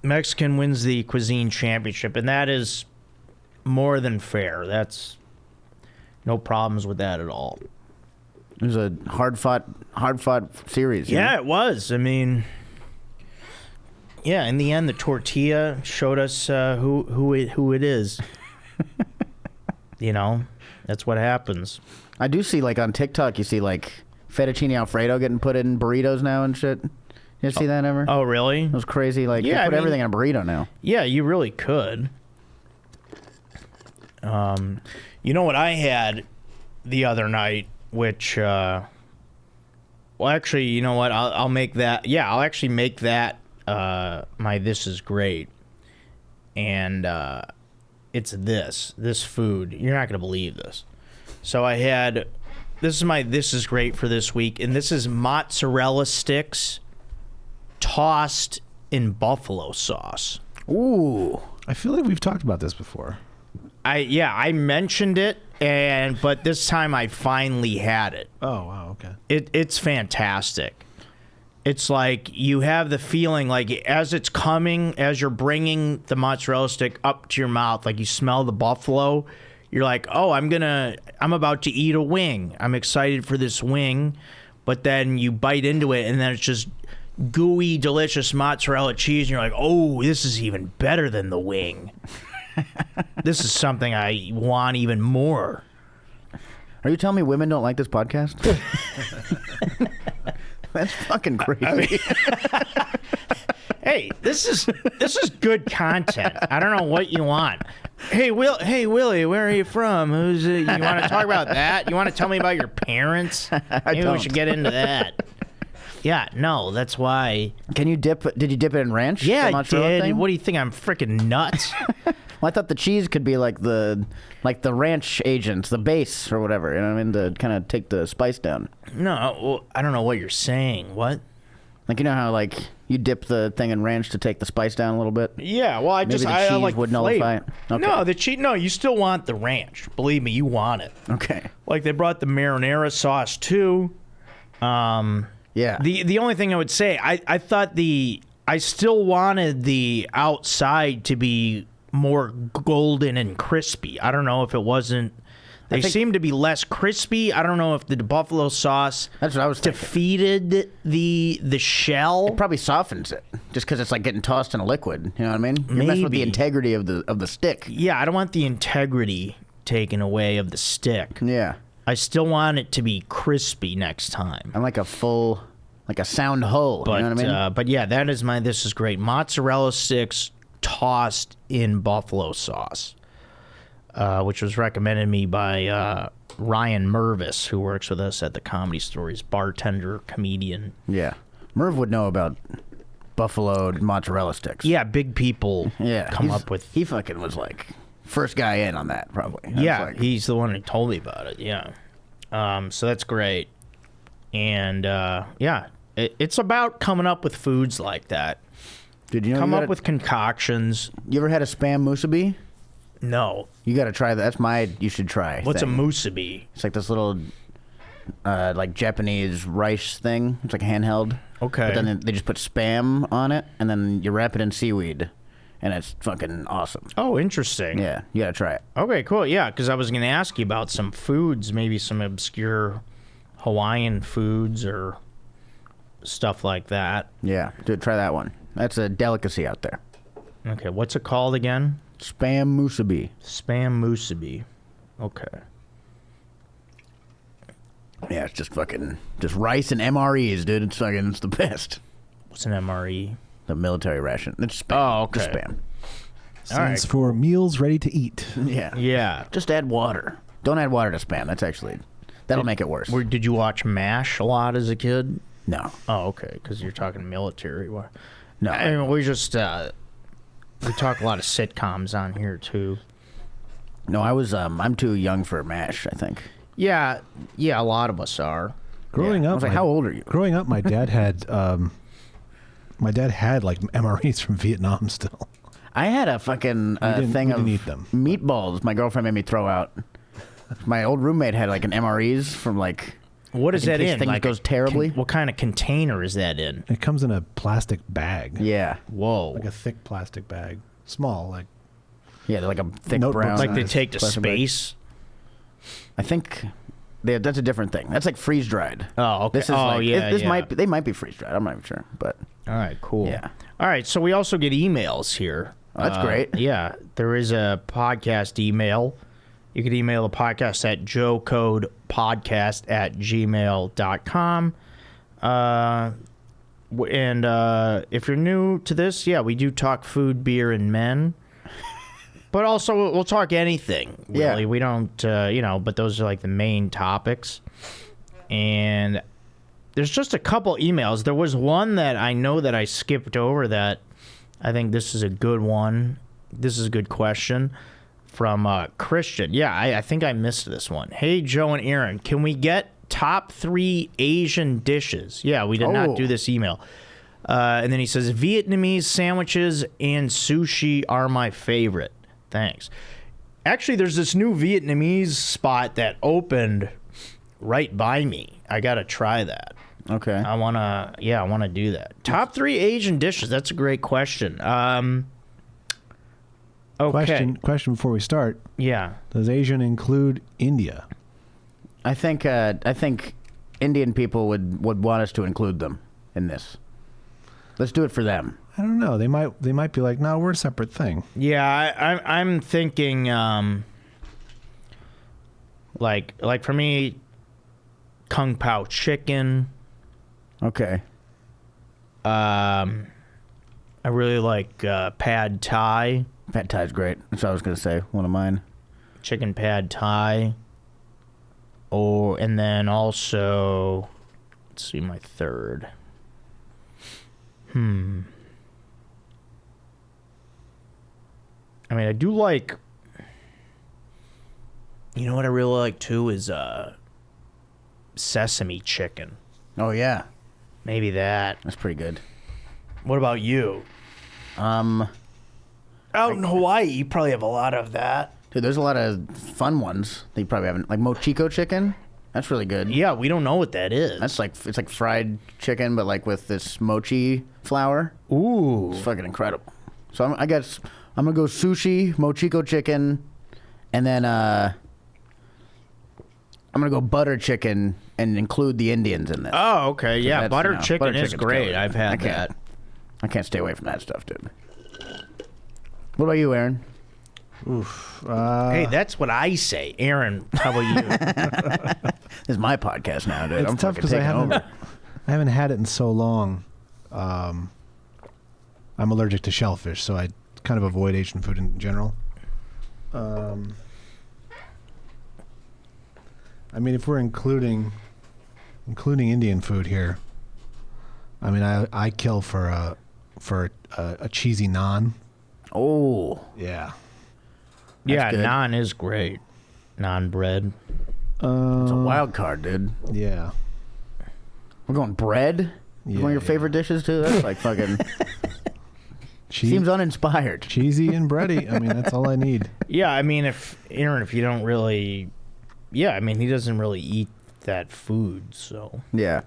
Mexican wins the cuisine championship, and that is more than fair. That's no problems with that at all. It was a hard fought series. you Yeah, know? it was. I mean, yeah. In the end, the tortilla showed us who it is. You know, that's what happens. I do see like on TikTok, you see like fettuccine Alfredo getting put in burritos now and shit. You see that ever? Oh, really? It was crazy. Like Yeah, they I put mean- everything in a burrito now. Yeah, you really could. You know what I had the other night, which, well, actually, you know what? I'll make that. Yeah, I'll actually make that my This Is Great. And it's this food. You're not going to believe this. So I had, this is my This Is Great for this week, and this is mozzarella sticks tossed in buffalo sauce. Ooh. I feel like we've talked about this before. I mentioned it, but this time I finally had it. Oh wow, okay. It's fantastic. It's like you have the feeling like as it's coming, as you're bringing the mozzarella stick up to your mouth, like you smell the buffalo. You're like, oh, I'm about to eat a wing. I'm excited for this wing. But then you bite into it, and then it's just gooey, delicious mozzarella cheese. And you're like, oh, this is even better than the wing. This is something I want even more. Are you telling me women don't like this podcast? That's fucking crazy. I mean, hey, this is good content. I don't know what you want. Hey, Willie, where are you from? You want to talk about that? You want to tell me about your parents? Maybe we should get into that. Yeah, no, that's why. Did you dip it in ranch? Yeah, I did. Thing? What do you think? I'm freaking nuts. Well, I thought the cheese could be like the ranch agents, the base or whatever. You know what I mean? To kind of take the spice down. No, well, I don't know what you're saying. What? Like, you know how like you dip the thing in ranch to take the spice down a little bit? Yeah. Well, Maybe the cheese like would nullify it. Okay. No, the cheese. No, you still want the ranch. Believe me, you want it. Okay. Like they brought the marinara sauce too. Yeah. The only thing I would say, I thought I still wanted the outside to be more golden and crispy. I don't know if it wasn't. They seem to be less crispy. I don't know if the buffalo sauce That's what I was thinking. defeated the shell. It probably softens it just because it's like getting tossed in a liquid. You know what I mean? You're messing with the Maybe. integrity of the stick. Yeah, I don't want the integrity taken away of the stick. Yeah. I still want it to be crispy next time. I'm like a sound hull. But you know what I mean? but yeah, that is this is great. Mozzarella sticks tossed in buffalo sauce, which was recommended me by Ryan Marrese, who works with us at the Comedy Stories, bartender, comedian. Yeah. Merv would know about buffalo mozzarella sticks. Yeah, big people come up with. He fucking was like first guy in on that, probably. Yeah, he's the one who told me about it. Yeah. So that's great. And yeah, it's about coming up with foods like that. Did you know Come up with concoctions. You ever had a spam musubi? No. You got to try that. That's you should try. What's thing. a musubi? It's like this little like Japanese rice thing. It's like handheld. Okay. But then they just put spam on it, and then you wrap it in seaweed, and it's fucking awesome. Oh, interesting. Yeah, you got to try it. Okay, cool. Yeah, because I was going to ask you about some foods, maybe some obscure Hawaiian foods or stuff like that. Yeah, dude, try that one. That's a delicacy out there. Okay, what's it called again? Spam musubi. Spam musubi. Okay. Yeah, it's just rice and MREs, dude. It's the best. What's an MRE? The military ration. It's spam. Oh, okay. Just spam. Stands for meals ready to eat. Yeah. Yeah. Just add water. Don't add water to spam. That'll make it worse. Did you watch MASH a lot as a kid? No. Oh, okay, because you're talking military. No. I mean, we talk a lot of sitcoms on here, too. No, I'm too young for MASH, I think. Yeah, a lot of us are. Growing I up, was like, how old are you? Growing up, my dad had like MREs from Vietnam still. I had a fucking thing of eat them. meatballs my girlfriend made me throw out. My old roommate had like an MREs from like... What is that in? Like goes terribly. What kind of container is that in? It comes in a plastic bag. Yeah. Whoa. Like a thick plastic bag. Small, like... Yeah, they're like a thick Notebook brown... Like they size take to plastic bag. space? I think that's a different thing. That's like freeze dried. Oh, okay. This is yeah. they might be freeze dried. I'm not even sure, but All right, cool. Yeah. All right, so we also get emails here. Oh, that's great. Yeah, there is a podcast email. You can email the podcast at joecodepodcast@gmail.com. And if you're new to this, yeah, we do talk food, beer, and men. But also, we'll talk anything, really. Yeah. We don't, but those are like the main topics. And there's just a couple emails. There was one that I know that I skipped over that I think this is a good one. This is a good question from Christian. Yeah, I think I missed this one. Hey, Joe and Aaron, can we get top 3 Asian dishes? Yeah, we did not do this email. And then he says, Vietnamese sandwiches and sushi are my favorite. Thanks. Actually, there's this new Vietnamese spot that opened right by me. I got to try that. Okay. I wanna do that. Top 3 Asian dishes. That's a great question. Okay. Question before we start. Yeah. Does Asian include India? I think Indian people would want us to include them in this. Let's do it for them. I don't know. They might be like, no, we're a separate thing. Yeah, I'm thinking like for me, Kung Pao chicken. Okay. I really like pad thai. Pad Thai's great. That's what I was gonna say. One of mine. Chicken pad thai. And then also, let's see my third. I mean, I do like. You know what I really like too is sesame chicken. Oh yeah, Maybe that. that's pretty good. What about you? Out in Hawaii, you probably have a lot of that. Dude, there's a lot of fun ones that you probably haven't. Like mochiko chicken. That's really good. Yeah, we don't know what that is. That's like it's like fried chicken, but like with this mochi flour. Ooh. It's fucking incredible. So I'm gonna go sushi, mochiko chicken, and then I'm gonna go butter chicken and include the Indians in this. Oh, okay. Yeah, That's, butter you know, chicken butter is chicken's great. killer. I've had that. I can't stay away from that stuff, dude. What about you, Aaron? Hey, that's what I say. Aaron, how about you? This is my podcast now, dude. It's I'm tough fucking because I taking over. haven't had it in so long. I'm allergic to shellfish, so I kind of avoid Asian food in general. I mean, if we're including Indian food here, I mean, I kill for a cheesy naan. Oh, Yeah. Yeah, good. naan is great. Naan bread. it's a wild card, dude. Yeah. We're going bread. Yeah, One of your favorite dishes too. That's like fucking seems uninspired. Cheesy and bready. I mean, that's all I need. Yeah, I mean, if you don't really, yeah, I mean, he doesn't really eat that food, so. Yeah.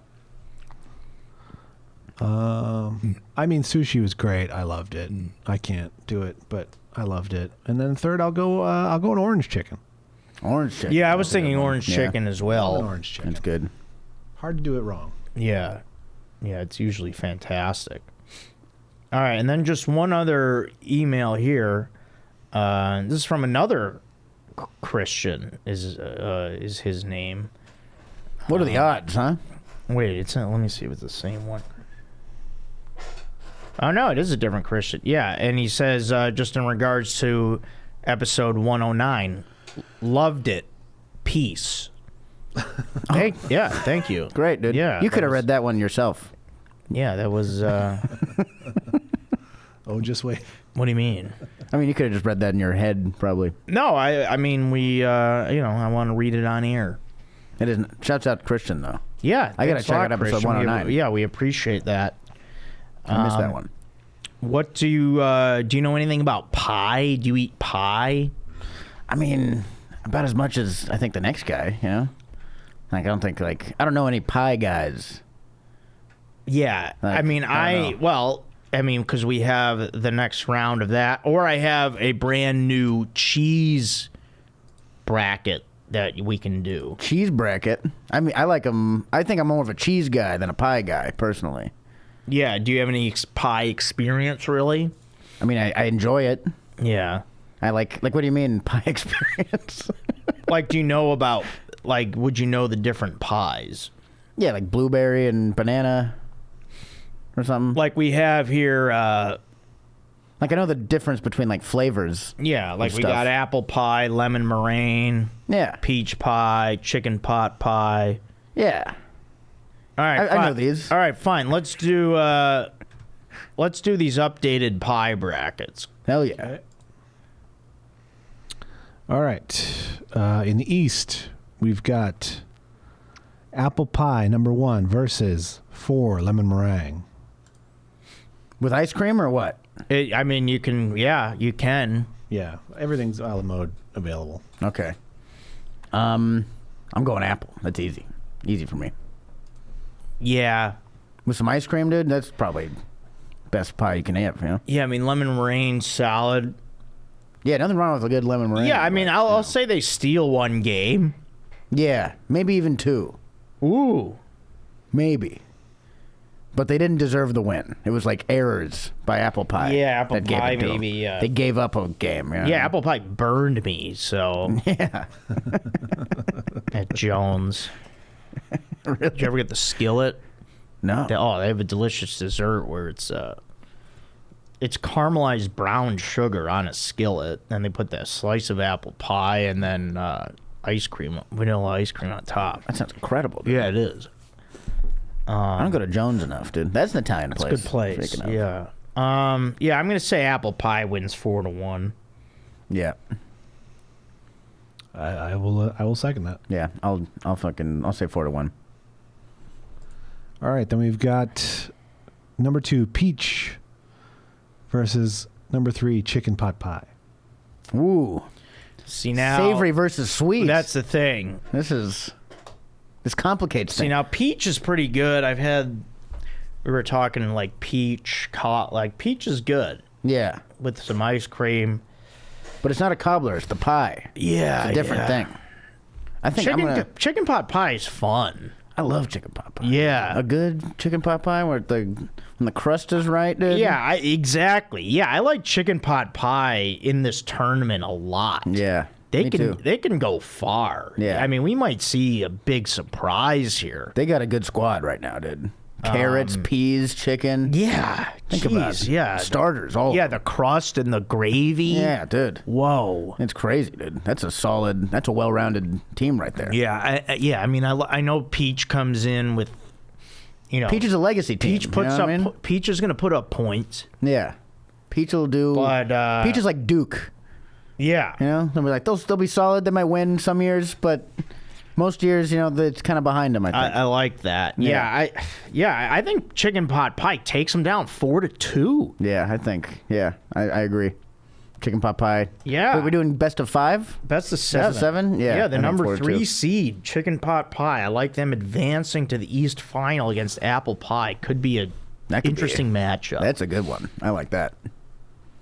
I mean, sushi was great. I loved it. I can't do it, but I loved it. And then third, I'll go an orange chicken. Orange chicken. Yeah, I was That's a good thinking one. orange Yeah. chicken as An well. orange chicken. That's good. Hard to do it wrong. Yeah. Yeah, it's usually fantastic. All right, and then just one other email here. This is from another Christian. Is his name? What are the odds, huh? Wait, let me see if it's the same one. Oh no, it is a different Christian. Yeah, and he says just in regards to episode 109, loved it. Peace. Hey, yeah, thank you. Great, dude. Yeah, You could that have was- read that one yourself. Yeah, that was. Oh, just wait. What do you mean? I mean, you could have just read that in your head, probably. No, I mean we. I want to read it on air. It isn't. Shouts out to Christian though. Yeah, I gotta thanks a check lot, out episode Christian. 109. Yeah, we appreciate that. I missed that one. What do you know anything about pie? Do you eat pie? I mean, about as much as I think the next guy. You know, like I don't know any pie guys. Yeah, Like, I mean, I don't know. because we have the next round of that, or I have a brand new cheese bracket that we can do. Cheese bracket. I mean, I like them. I think I'm more of a cheese guy than a pie guy, personally. Yeah, do you have any pie experience, really? I mean, I enjoy it. Yeah. I like. What do you mean pie experience? Like, do you know about, like, would you know the different pies? Yeah, like blueberry and banana, or something. Like we have here, Like I know the difference between like flavors. yeah, like we stuff. got apple pie, lemon meringue, Yeah. peach pie, chicken pot pie. Yeah. All right, I know these. All right, fine. Let's do these updated pie brackets. Hell yeah. All right. In the East, we've got apple pie #1 versus 4 lemon meringue. With ice cream or what? I mean, you can. Yeah, you can. Yeah, everything's a la mode available. Okay. I'm going apple. That's easy. Easy for me. Yeah. With some ice cream, dude, that's probably best pie you can have, you know? Yeah, I mean, lemon meringue solid. Yeah, nothing wrong with a good lemon meringue. Yeah, I mean, but, I'll say they steal one game. Yeah, maybe even 2. Ooh. Maybe. But they didn't deserve the win. It was like errors by Apple Pie. Yeah, Apple that gave Pie it to them. maybe, yeah. They gave up a game. You know? Yeah, Apple Pie burned me, so. Yeah. At Jones. Really? Did you ever get the skillet? No. They have a delicious dessert where it's caramelized brown sugar on a skillet, and they put that slice of apple pie and then vanilla ice cream on top. That sounds incredible, dude. Yeah, it is. I don't go to Jones enough, dude. That's an Italian It's a place. good place. speaking of. Yeah. Yeah, I'm gonna say apple pie wins 4-1. Yeah. I will second that. Yeah. I'll say 4-1. All right, then we've got number 2, peach, versus number 3, chicken pot pie. Ooh. See now, Savory versus sweet. That's the thing. This complicates See things. now, peach is pretty good. We were talking like peach, peach is good Yeah. with some ice cream. But it's not a cobbler. It's the pie. Yeah, It's a different thing. I think chicken pot pie is fun. I love chicken pot pie. Yeah. A good chicken pot pie when the crust is right, dude. Yeah, exactly. Yeah, I like chicken pot pie in this tournament a lot. Yeah. They me can too. they can go far. Yeah. I mean, we might see a big surprise here. They got a good squad right now, dude. Carrots, peas, chicken. Yeah. Think about it. Yeah. Starters, all. Yeah, the crust and the gravy. Yeah, dude. Whoa. It's crazy, dude. That's a well-rounded team right there. Yeah, I mean, I know Peach comes in with, Peach is a legacy team. Peach puts up. Peach is going to put up points. Yeah. Peach will do. But Peach is like Duke. Yeah. You know, they'll be like they'll be solid. They might win some years, but most years, it's kind of behind them. I think. I like that. Yeah. I think chicken pot pie takes them down 4-2. Yeah, I think. Yeah, I agree. Chicken pot pie. Yeah. Wait, we're doing best of 5. Best of 7. Best of 7. Yeah. Yeah, I the think number 4-2. 3 seed, chicken pot pie. I like them advancing to the East Final against apple pie. Could be an That could be. interesting matchup. That's a good one. I like that.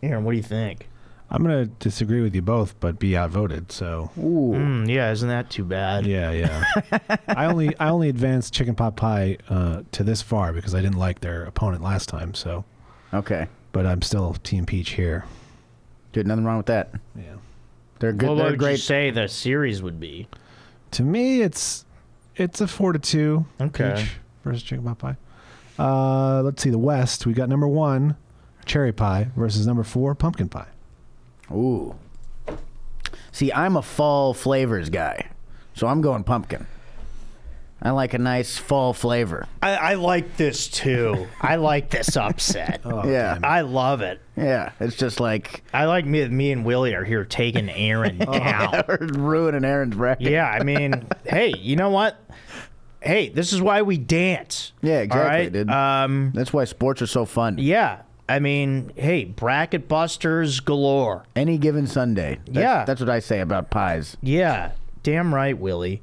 Aaron, what do you think? I'm going to disagree with you both, but be outvoted. So Ooh. Yeah, isn't that too bad? yeah. I only advanced chicken pot pie to this far because I didn't like their opponent last time. So, Okay. but I'm still Team Peach here. Dude, nothing wrong with that. Yeah. They're good. What They're would you great. say the series would be? To me, it's a 4-2. Okay. Peach versus chicken pot pie. Let's see the West. We got number 1, cherry pie, versus number 4, pumpkin pie. Ooh. See, I'm a fall flavors guy, so I'm going pumpkin. I like a nice fall flavor. I like this too. I like this upset. Yeah. damn it. I love it. Yeah, it's just like I like me and Willie are here taking Aaron down. ruining Aaron's bracket. Yeah, I mean, hey, you know what? Hey, this is why we dance. Yeah, exactly, all right? dude. That's why sports are so fun. Yeah. I mean, hey, bracket busters galore. Any given Sunday. That's what I say about pies. Yeah. Damn right, Willie.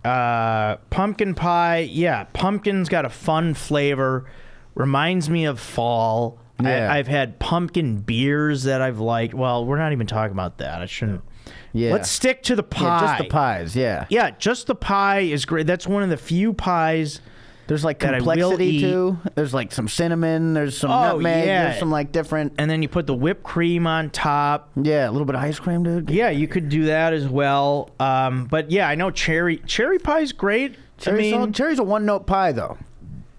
Pumpkin pie. Yeah, pumpkin's got a fun flavor. Reminds me of fall. Yeah. I've had pumpkin beers that I've liked. Well, we're not even talking about that. I shouldn't. Yeah. Let's stick to the pie. Yeah, just the pies, yeah. Yeah, just the pie is great. That's one of the few pies. There's like that I will complexity eat. too. There's like some cinnamon, there's some nutmeg, there's some like different. And then you put the whipped cream on top. Yeah, a little bit of ice cream, dude. Yeah, you could do that as well. But yeah, I know cherry pie's great. Cherry's a one-note pie though.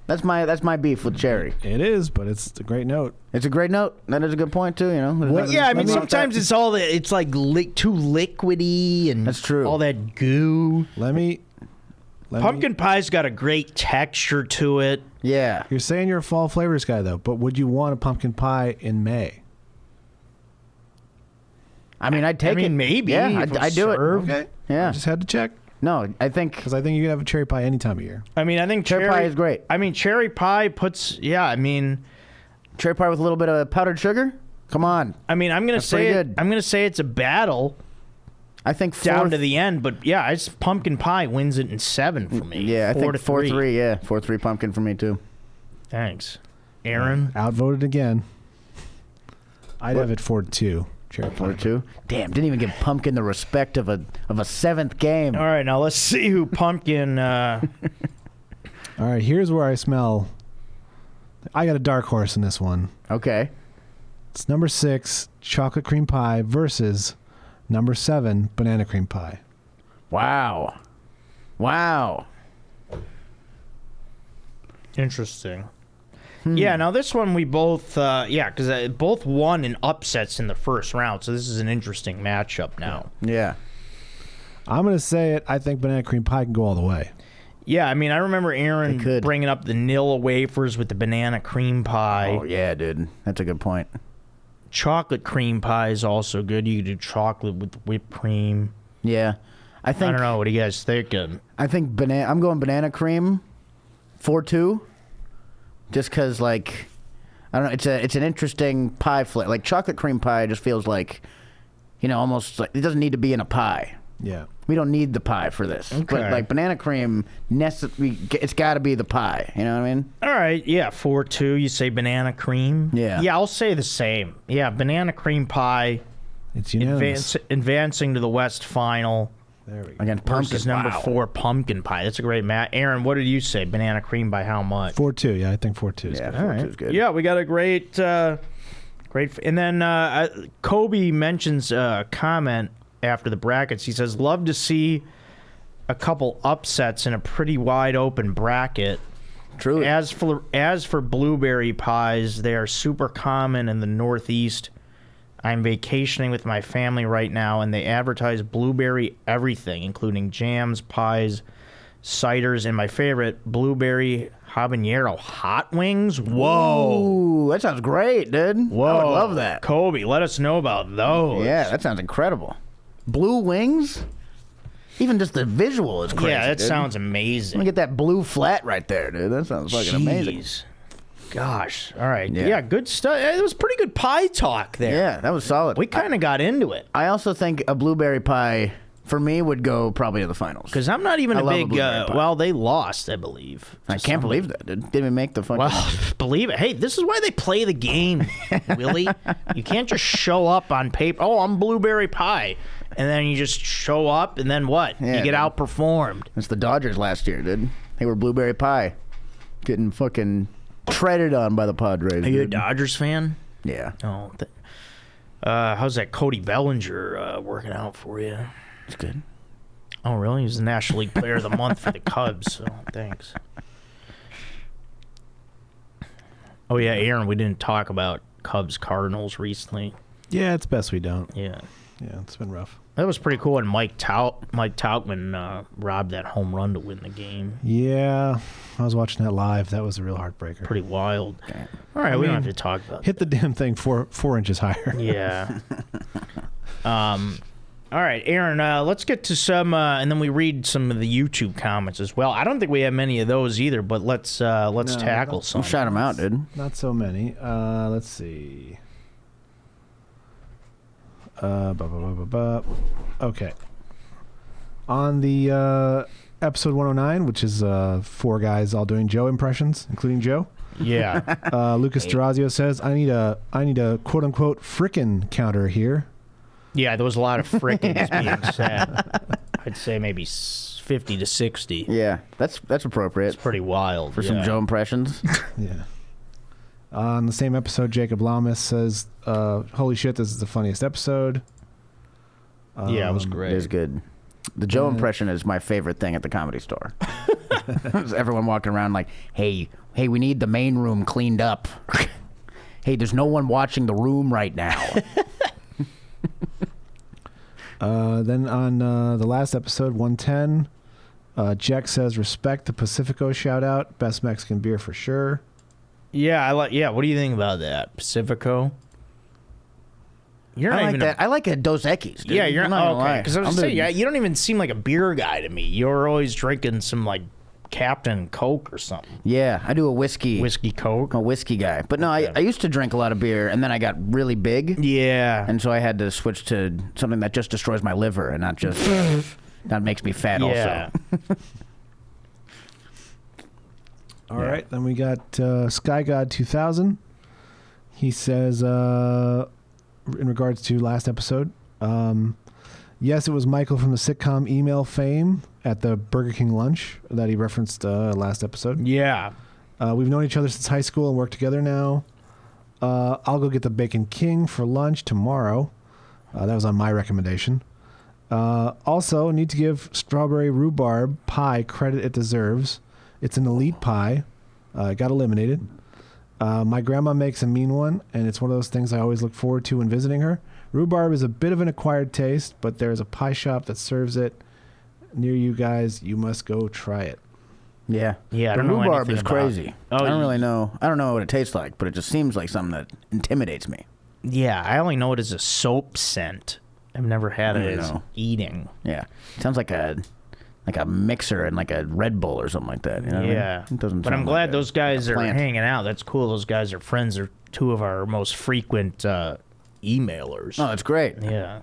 That's my beef with cherry. It is, but it's a great note. It's a great note. That is a good point too. There's nothing- Yeah, I mean nothing wrong with sometimes that. it's like too liquidy and That's true. all that goo. Let me Pumpkin pie's got a great texture to it. Yeah. You're saying you're a fall flavors guy though, but would you want a pumpkin pie in May? I mean, I'd take it. Maybe. Yeah, if I'd do it. served. Okay. Yeah. I just had to check No, I think because I think you can have a cherry pie any time of year. I mean, I think cherry pie is great. I mean, cherry pie puts. Yeah, I mean, Cherry pie with a little bit of powdered sugar. Come on. I'm gonna That's say pretty it, good. I'm gonna say it's a battle. I think down to the end, but yeah, it's pumpkin pie wins it in 7 for me. Yeah, I 4 think to 4-3. 3. Yeah, 4-3 pumpkin for me too. Thanks, Aaron. Outvoted again. I'd have it 4-2. 4-2. Damn, didn't even give pumpkin the respect of a 7th game. All right, now let's see who pumpkin. All right, here's where I smell. I got a dark horse in this one. Okay. It's number 6, chocolate cream pie versus number 7, banana cream pie. Wow. Interesting. Yeah, now this one we both, because both won in upsets in the first round, so this is an interesting matchup now. Yeah. I'm going to say it. I think banana cream pie can go all the way. Yeah, I mean, I remember Aaron bringing up the Nilla wafers with the banana cream pie. Oh, yeah, dude. That's a good point. Chocolate cream pie is also good. You could do chocolate with whipped cream. Yeah. I don't know. What are you guys thinking? I think I'm going banana cream 4-2. Just because, like, I don't know, it's an interesting pie flavor. Like, chocolate cream pie just feels like, almost like it doesn't need to be in a pie. Yeah. We don't need the pie for this. Okay. But, like, banana cream, it's got to be the pie. You know what I mean? All right, yeah, 4-2. You say banana cream? Yeah. Yeah, I'll say the same. Yeah, banana cream pie. It's unanimous. Advancing to the West Final. There we go. Against pumpkin. Versus number 4, pumpkin pie. That's a great match. Aaron, what did you say? Banana cream by how much? 4-2. Yeah, I think 4-2 is Yeah, good. 4-2 is good. Yeah, we got a great. And then Kobe mentions a comment after the brackets. He says, love to see a couple upsets in a pretty wide open bracket. True. As for blueberry pies, they are super common in the Northeast. I'm vacationing with my family right now, and they advertise blueberry everything, including jams, pies, ciders, and my favorite, blueberry habanero hot wings. Whoa. Ooh, that sounds great, dude. Whoa. I would love that. Kobe, let us know about those. Yeah, that sounds incredible. Blue wings? Even just the visual is crazy. Yeah, that dude. sounds Let me amazing. get that blue flat right there, dude. That sounds fucking amazing. Jeez. Gosh. All right. Yeah. Yeah, good stuff. It was pretty good pie talk there. Yeah, that was solid. We kind of got into it. I also think a blueberry pie, for me, would go probably to the finals. Because I'm not even I a love a big. blueberry pie. Well, they lost, I believe. I can't believe that, dude. Didn't even make the fucking... Well, believe it. Hey, this is why they play the game, Willie. You can't just show up on paper. Oh, I'm blueberry pie. And then you just show up, and then what? Yeah, you get dude. outperformed. It's the Dodgers last year, dude. They were blueberry pie. Getting fucking treaded on by the Padres. Are you a dude. Dodgers fan? Yeah. Oh. How's that Cody Bellinger working out for you? It's good. Oh, really? He was the National League Player of the Month for the Cubs, so thanks. Oh, yeah, Aaron, we didn't talk about Cubs-Cardinals recently. Yeah, it's best we don't. Yeah. Yeah, it's been rough. That was pretty cool, and Mike Tautman robbed that home run to win the game. Yeah, I was watching that live. That was a real heartbreaker. Pretty wild. All right, we don't have to talk about Hit the damn thing 4 inches higher. Yeah. All right, Aaron, let's get to some, and then we read some of the YouTube comments as well. I don't think we have many of those either, but let's tackle some. Shout them out, dude. Not so many. Let's see. Okay. On the episode 109, which is 4 guys all doing Joe impressions, including Joe. Yeah. Lucas Durazio says, "I need a quote unquote frickin' counter here." Yeah, there was a lot of frickins being said. I'd say maybe 50 to 60. Yeah, that's appropriate. It's pretty wild. For some Joe impressions. Yeah. On the same episode, Jacob Lamas says, "Holy shit, this is the funniest episode." Yeah, it was great. It is good. The Joe impression is my favorite thing at the Comedy Store. Everyone walking around like, hey, we need the main room cleaned up. Hey, there's no one watching the room right now. Then on the last episode, 110, Jack says, "Respect the Pacifico shout out. Best Mexican beer for sure." Yeah, what do you think about that? Pacifico? You're I not like even that. I like a Dos Equis, dude. Yeah, you're I'm not gonna okay. lie. Because I was I'm saying, doing- you don't even seem like a beer guy to me. You're always drinking some like Captain Coke or something. Yeah, I do a whiskey. Whiskey Coke. I'm a whiskey guy. But no, I used to drink a lot of beer, and then I got really big. Yeah. And so I had to switch to something that just destroys my liver and not just that makes me fat Yeah. also. All right, then we got Sky God 2000. He says, in regards to last episode, yes, it was Michael from the sitcom Email fame at the Burger King lunch that he referenced last episode. Yeah. We've known each other since high school and work together now. I'll go get the Bacon King for lunch tomorrow. That was on my recommendation. Also, need to give strawberry rhubarb pie credit it deserves. It's an elite pie. It got eliminated. My grandma makes a mean one, and it's one of those things I always look forward to when visiting her. Rhubarb is a bit of an acquired taste, but there's a pie shop that serves it near you guys. You must go try it. Yeah. Yeah, I The don't know rhubarb anything is about crazy. Oh, I don't really know. I don't know what it tastes like, but it just seems like something that intimidates me. Yeah, I only know it as a soap scent. I've never had I it don't as know. eating. Yeah. Sounds like a mixer and like a Red Bull or something like that. You know what I mean? Yeah. It doesn't But I'm sound glad like those guys like a are plant. hanging out. That's cool. Those guys are friends. They're two of our most frequent emailers. Oh, that's great. Yeah.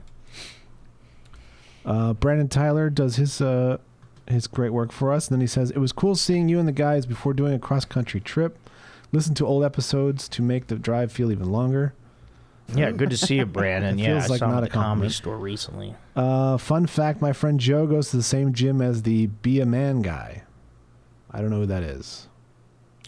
Brandon Tyler does his great work for us. And then he says, it was cool seeing you and the guys before doing a cross-country trip. Listen to old episodes to make the drive feel even longer. Yeah, good to see you, Brandon. It Yeah, feels I like saw him not at a the comedy compliment. store recently. Fun fact, my friend Joe goes to the same gym as the Be a Man guy. I don't know who that is.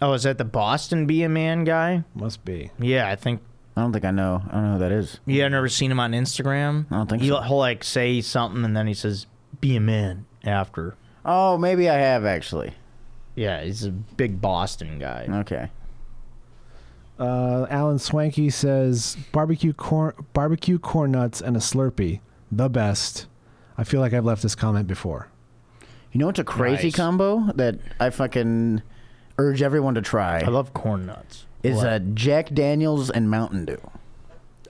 Oh, is that the Boston Be a Man guy? Must be. Yeah, I think. I don't think I know. I don't know who that is. Yeah, I've never seen him on Instagram. I don't think He'll, so. he'll like say something and then he says, "Be a man" after. Oh, maybe I have actually. Yeah, he's a big Boston guy. Okay. Alan Swanky says, barbecue corn nuts and a Slurpee. The best. I feel like I've left this comment before. You know what's a crazy Nice. combo that I fucking urge everyone to try? I love corn nuts. Is What? Jack Daniels and Mountain Dew.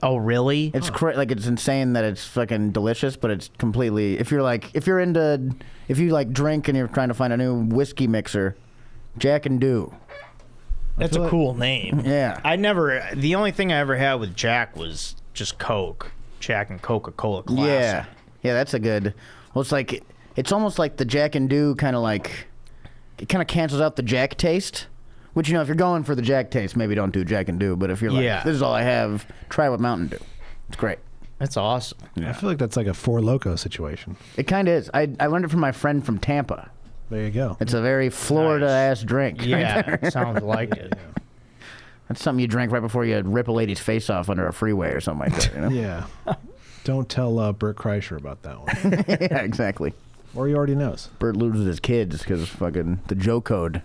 Oh, really? It's like it's insane that it's fucking delicious, but it's completely. If you like drink and you're trying to find a new whiskey mixer, Jack and Dew. That's feel a like- cool name. Yeah. The only thing I ever had with Jack was just Coke. Jack and Coca-Cola Classic. Yeah, yeah, that's a good. Well, it's almost like the Jack and Dew kind of cancels out the Jack taste. Which, you know, if you're going for the Jack taste, maybe don't do Jack and Dew. But if you're like, Yeah. this is all I have, try it with Mountain Dew. It's great. That's awesome. I feel like that's like a Four Loko situation. It kind of is. I learned it from my friend from Tampa. There you go. It's a very Florida-ass drink. Yeah, it sounds like it. That's something you drink right before you rip a lady's face off under a freeway or something like that. You know? Yeah. Don't tell Bert Kreischer about that one. Yeah, exactly. Or he already knows. Bert loses his kids because fucking the Joe code.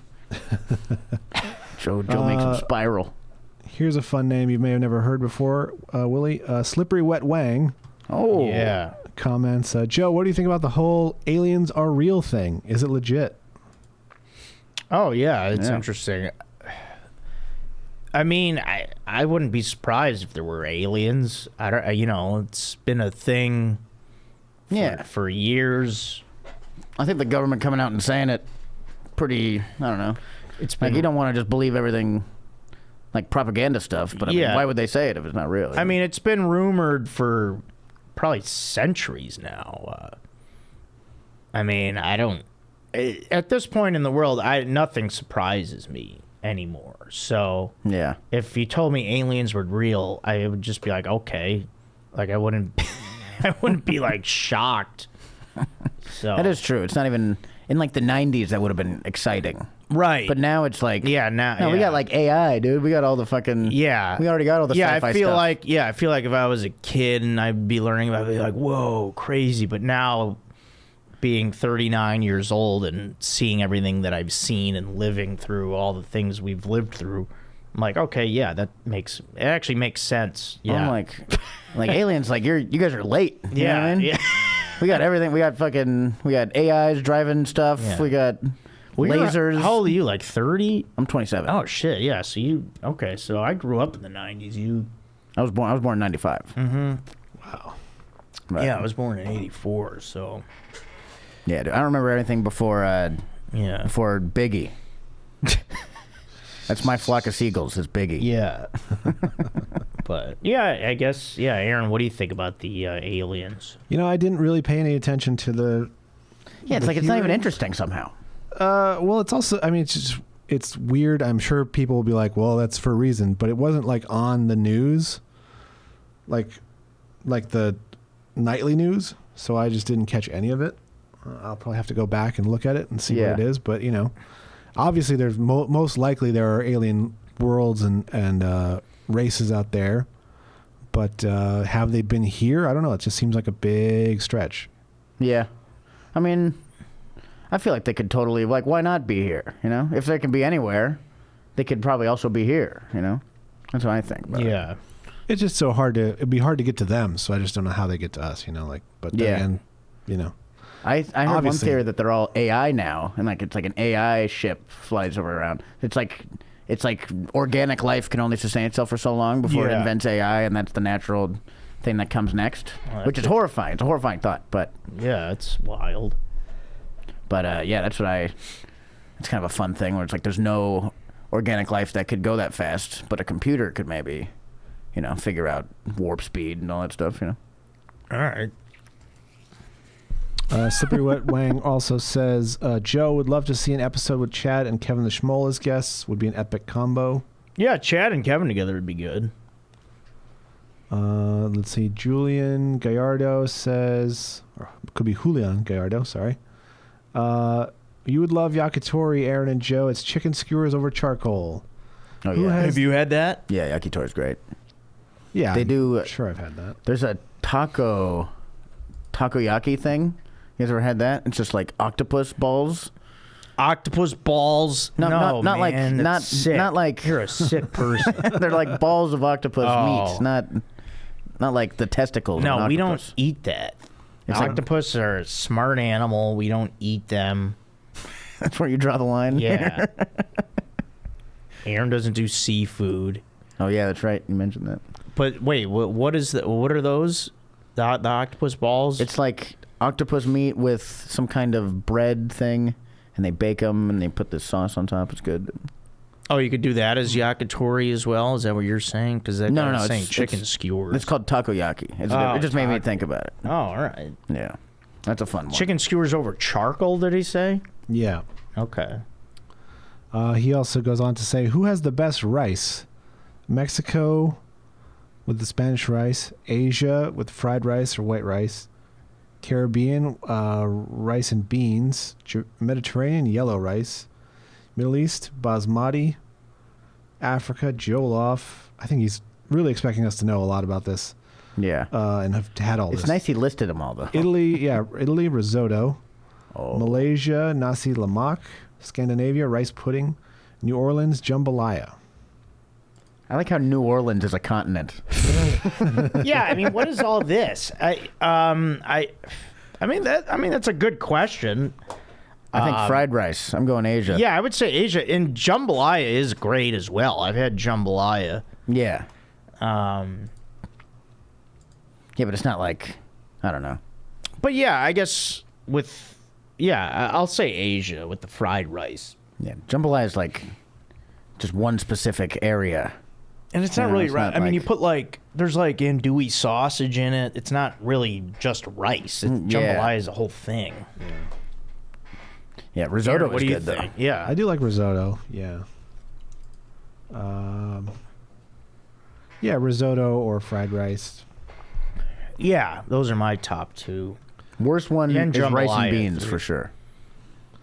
Joe makes them spiral. Here's a fun name you may have never heard before, Willie. Slippery Wet Wang Oh. Yeah. comments, Joe, what do you think about the whole aliens are real thing? Is it legit? Oh, yeah, it's Yeah. interesting. I mean, I wouldn't be surprised if there were aliens. I don't, it's been a thing Yeah. for years. I think the government coming out and saying it pretty, I don't know. It's been Like, you don't want to just believe everything like propaganda stuff, but I mean, Yeah. why would they say it if it's not real? I mean, it's been rumored for probably centuries now. I mean, at this point in the world, nothing surprises me anymore. So yeah. if you told me aliens were real, I would just be like, okay. Like, I wouldn't be like shocked. So That is true. It's not even in like the 90s that would have been exciting. right. But now it's like yeah, now no, we yeah. got like AI, dude. We got all the fucking Yeah. We already got all the yeah, sci-fi I feel stuff. like if I was a kid and I'd be learning about it, I'd be like, whoa, crazy. But now, being 39 years old and seeing everything that I've seen and living through all the things we've lived through, I'm like, okay, yeah, it actually makes sense. Yeah, I'm like aliens. Like you guys are late. You know what I mean? yeah. We got everything. We got AIs driving stuff. Yeah. We got Well, lasers. How old are you? Like 30? I'm 27. Oh shit, yeah. So so I grew up in the 90s. I was born in 95. Wow. Right. Yeah, I was born in 84. So Yeah, dude. I don't remember anything before Yeah. For Biggie. That's my flock of seagulls, is Biggie. Yeah. But, yeah, I guess, yeah, Aaron, what do you think about the aliens? I didn't really pay any attention to the... Yeah, it's like it's not even interesting somehow. Well, it's also, it's weird. I'm sure people will be like, well, that's for a reason, but it wasn't like on the news, like the nightly news. So I just didn't catch any of it. I'll probably have to go back and look at it and see what it is. But, obviously there's most likely there are alien worlds and races out there, but have they been here? I don't know. It just seems like a big stretch. Yeah. I mean, I feel like they could totally, like, why not be here? If they can be anywhere, they could probably also be here. That's what I think about it. Yeah. It's just so hard it'd be hard to get to them. So I just don't know how they get to us, but then again, I heard one theory that they're all AI now, and like it's like an AI ship flies over around. It's like organic life can only sustain itself for so long before it invents AI, and that's the natural thing that comes next, which is horrifying. It's a horrifying thought, but yeah, it's wild. But yeah, it's kind of a fun thing where it's like there's no organic life that could go that fast, but a computer could maybe, figure out warp speed and all that stuff. All right. Slippery Wet Wang also says, Joe would love to see an episode with Chad and Kevin the Schmoll as guests. Would be an epic combo. Yeah, Chad and Kevin together would be good. Let's see. Julian Gallardo says, or it could be Julian Gallardo, sorry. You would love yakitori, Aaron and Joe. It's chicken skewers over charcoal. Oh, yeah. Have you had that? Yeah, yakitori's great. Yeah, they do. Sure, I've had that. There's a takoyaki thing. You guys ever had that? It's just like octopus balls. Octopus balls? No, not man, like sick. not like You're a sick person. They're like balls of octopus meat, not like the testicles. No, of an we octopus. don't eat that. It's octopus are a smart animal. We don't eat them. That's where you draw the line. Yeah. Aaron doesn't do seafood. Oh yeah, that's right. You mentioned that. But wait, what are those? The octopus balls? It's like octopus meat with some kind of bread thing, and they bake them and they put the sauce on top. It's good. Oh, you could do that as yakitori as well? Is that what you're saying? Because no, saying chicken skewers. It's called takoyaki. It just made me think about it. Oh, all right. Yeah, that's a fun one. Chicken skewers over charcoal, did he say? Yeah. Okay. He also goes on to say, who has the best rice? Mexico with the Spanish rice, Asia with fried rice or white rice, Caribbean rice and beans, Mediterranean yellow rice, Middle East basmati, Africa jollof. I think he's really expecting us to know a lot about this. Yeah. And have had all this. It's nice he listed them all though. Italy risotto, Oh. Malaysia nasi lemak, Scandinavia rice pudding, New Orleans jambalaya. I like how New Orleans is a continent. Yeah, I mean, what is all this? I mean that's a good question. I think fried rice. I'm going Asia. Yeah, I would say Asia, and jambalaya is great as well. I've had jambalaya. Yeah. Yeah, but it's not like, I don't know. But yeah, I guess I'll say Asia with the fried rice. Yeah, jambalaya is like just one specific area. And it's not really it's right. not I mean, like- you put there's andouille sausage in it. It's not really just rice. Jambalaya is a whole thing. Yeah, risotto What is do you good though. think? Yeah. I do like risotto. Yeah. Yeah, risotto or fried rice. Yeah, those are my top two. Worst one Yeah, and is rice jambalaya, and beans too. for sure.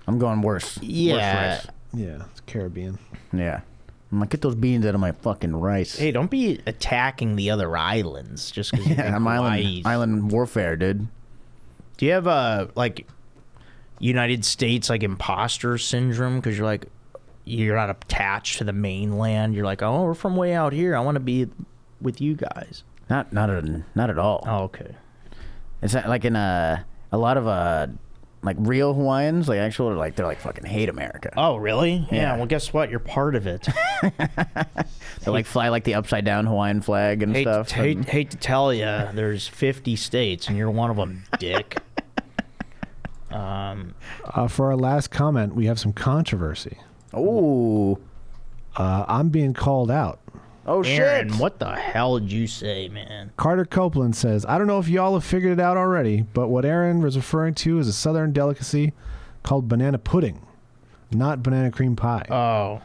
I'm going worse. Yeah. Worst rice. Yeah, it's Caribbean. Yeah. I'm like, get those beans out of my fucking rice. Hey, don't be attacking the other islands just because Yeah, I'm island warfare, dude. Do you have United States imposter syndrome because you're not attached to the mainland? You're like, oh, we're from way out here. I want to be with you guys. Not at all. Oh, okay. It's not like in a lot of real Hawaiians, they're fucking hate America. Oh, really? Yeah. Well, guess what? You're part of it. They fly the upside down Hawaiian flag and stuff. Hate to tell you, there's 50 states and you're one of them, dick. For our last comment, we have some controversy. Oh. I'm being called out. Oh, Aaron, shit. what the hell did you say, man? Carter Copeland says, I don't know if y'all have figured it out already, but what Aaron was referring to is a southern delicacy called banana pudding, not banana cream pie. Oh.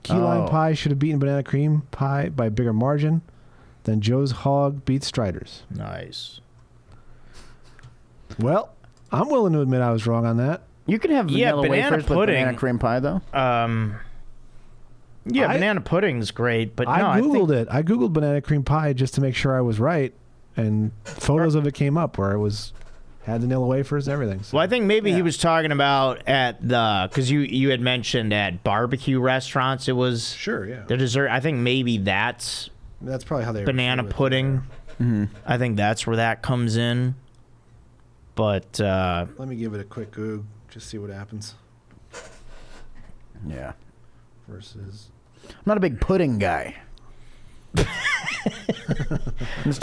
Key lime pie should have beaten banana cream pie by a bigger margin. Then Joe's Hog beats Strider's. Nice. Well, I'm willing to admit I was wrong on that. You can have vanilla banana wafers pudding. with banana cream pie, though. Yeah, banana pudding's great, but no, I I Googled think, it. I Googled banana cream pie just to make sure I was right, and photos of it came up where it had vanilla wafers and everything. So. Well, I think maybe he was talking about at the, because you had mentioned at barbecue restaurants it was Sure, yeah. the dessert. I think maybe that's That's probably how they banana refer to it. pudding. I think that's where that comes in. But Let me give it a quick Goog, just see what happens. Yeah. Versus. I'm not a big pudding guy.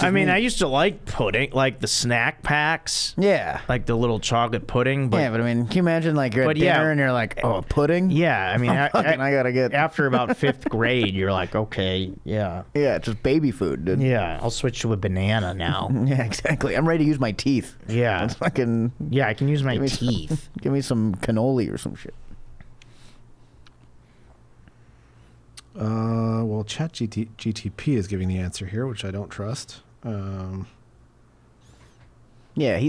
I mean, I used to like pudding, like the snack packs, Yeah. like the little chocolate pudding. But Yeah, but I mean, can you imagine, like, you're at But dinner yeah. and you're like, oh, a pudding? yeah, I mean, I gotta get... after about fifth grade, you're like, okay, yeah, Yeah, it's just baby food, dude. yeah, I'll switch to a banana now. Yeah, exactly. I'm ready to use my teeth. Yeah, Let's fucking... yeah, I can use my Give me teeth. Give me some cannoli or some shit. Well, GTP is giving the answer here, which I don't trust. Yeah,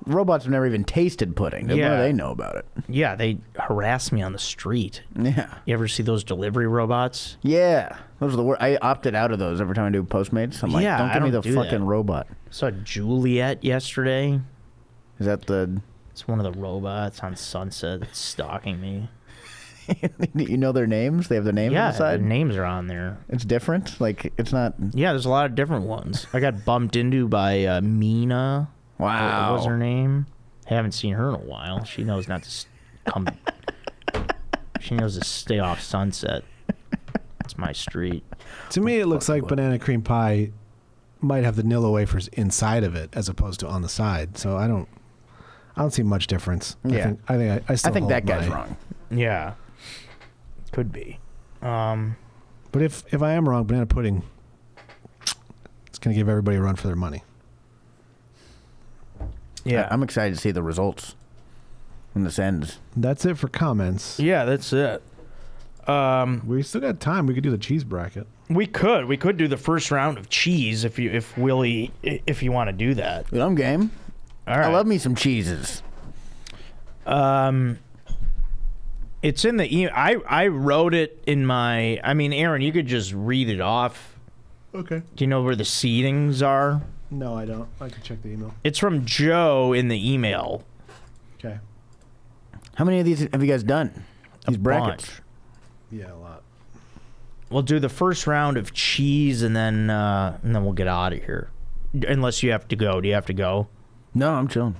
robots have never even tasted pudding. What do Yeah. they know about it? Yeah, they harass me on the street. Yeah. You ever see those delivery robots? Yeah. Those are the worst. I opted out of those every time I do Postmates. I'm like, Yeah, don't I give me the don't do fucking that. robot. I saw Juliet yesterday. Is that the... It's one of the robots on Sunset that's stalking me. you know their names? They have their names on Yeah, the their side? names are on there. It's different? Like, it's not... Yeah, there's a lot of different ones. I got bumped into by Mina. Wow. What was her name? Haven't seen her in a while. She knows not to come. She knows to stay off Sunset. It's my street. To me, it looks like banana cream pie might have the vanilla wafers inside of it as opposed to on the side. So I don't see much difference. Yeah. I still I think hold that guy's my- wrong. Yeah, could be. But if I am wrong, banana pudding, it's gonna give everybody a run for their money. Yeah, I'm excited to see the results when this ends. That's it for comments. yeah, that's it. We still got time. We could do the cheese bracket. We could do the first round of cheese if you want to do that. Dude, I'm game. All right. I love me some cheeses. It's in the email. I wrote it in my. I mean, Aaron, you could just read it off. Okay. Do you know where the seedings are? No, I don't. I can check the email. It's from Joe in the email. Okay. How many of these have you guys done? These brackets? Bunch. Yeah, a lot. We'll do the first round of cheese and then we'll get out of here. Unless you have to go. Do you have to go? No, I'm chilling.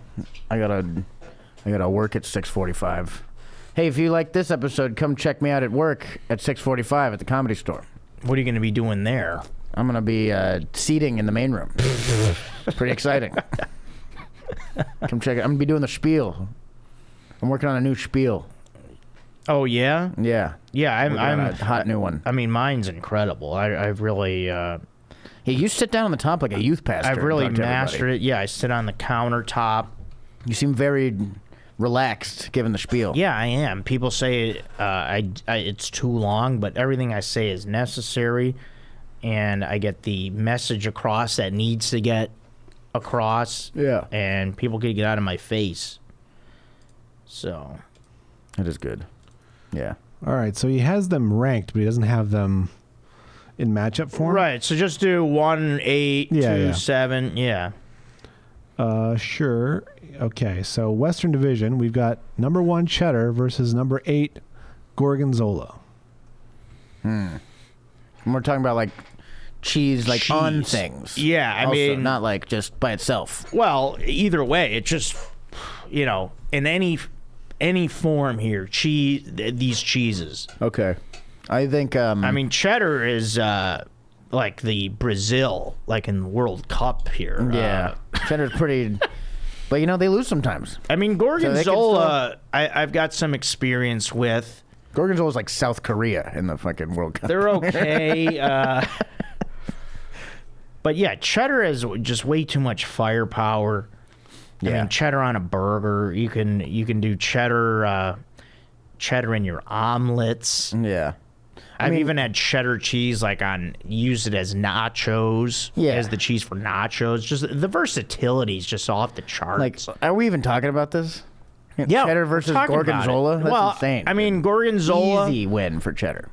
I gotta work at 6:45. Hey, if you like this episode, come check me out at work at 6:45 at the Comedy Store. What are you going to be doing there? I'm gonna be seating in the main room. Pretty exciting. Come check it. I'm gonna be doing the spiel. I'm working on a new spiel. Oh yeah, Yeah. yeah. I'm a hot new one. I mean, mine's incredible. I've really Hey, you sit down on the top like a youth pastor. I've and really talk to mastered everybody. it. Yeah, I sit on the countertop. You seem very relaxed giving the spiel. Yeah, I am. People say it's too long, but everything I say is necessary, and I get the message across that needs to get across. Yeah. And people can get out of my face. So. It is good. Yeah. All right. So he has them ranked, but he doesn't have them in matchup form. Right. So just do 1, 8, Yeah, 2, yeah. 7. Yeah. Sure. Okay. So Western Division, we've got number 1 Cheddar versus number 8 Gorgonzola. And we're talking about like cheese, like Cheese. on things. Yeah, I Also, mean, not like just by itself. well, either way, it just, in any form here, these cheeses. Okay. I think. I mean, cheddar is like the Brazil, like in the World Cup here. Yeah. Cheddar's pretty. But they lose sometimes. I mean, they can Gorgonzola, I've got some experience with. Gorgonzola's like South Korea in the fucking World Cup. They're okay. But yeah, cheddar has just way too much firepower. I mean, cheddar on a burger. You can do cheddar in your omelets. Yeah. I've even had cheddar cheese use it as nachos. Yeah. As the cheese for nachos. Just the versatility is just off the charts. Like, are we even talking about this? Yeah, Cheddar we're versus talking about it. Gorgonzola? That's well, insane. I mean, Gorgonzola. Easy win for cheddar.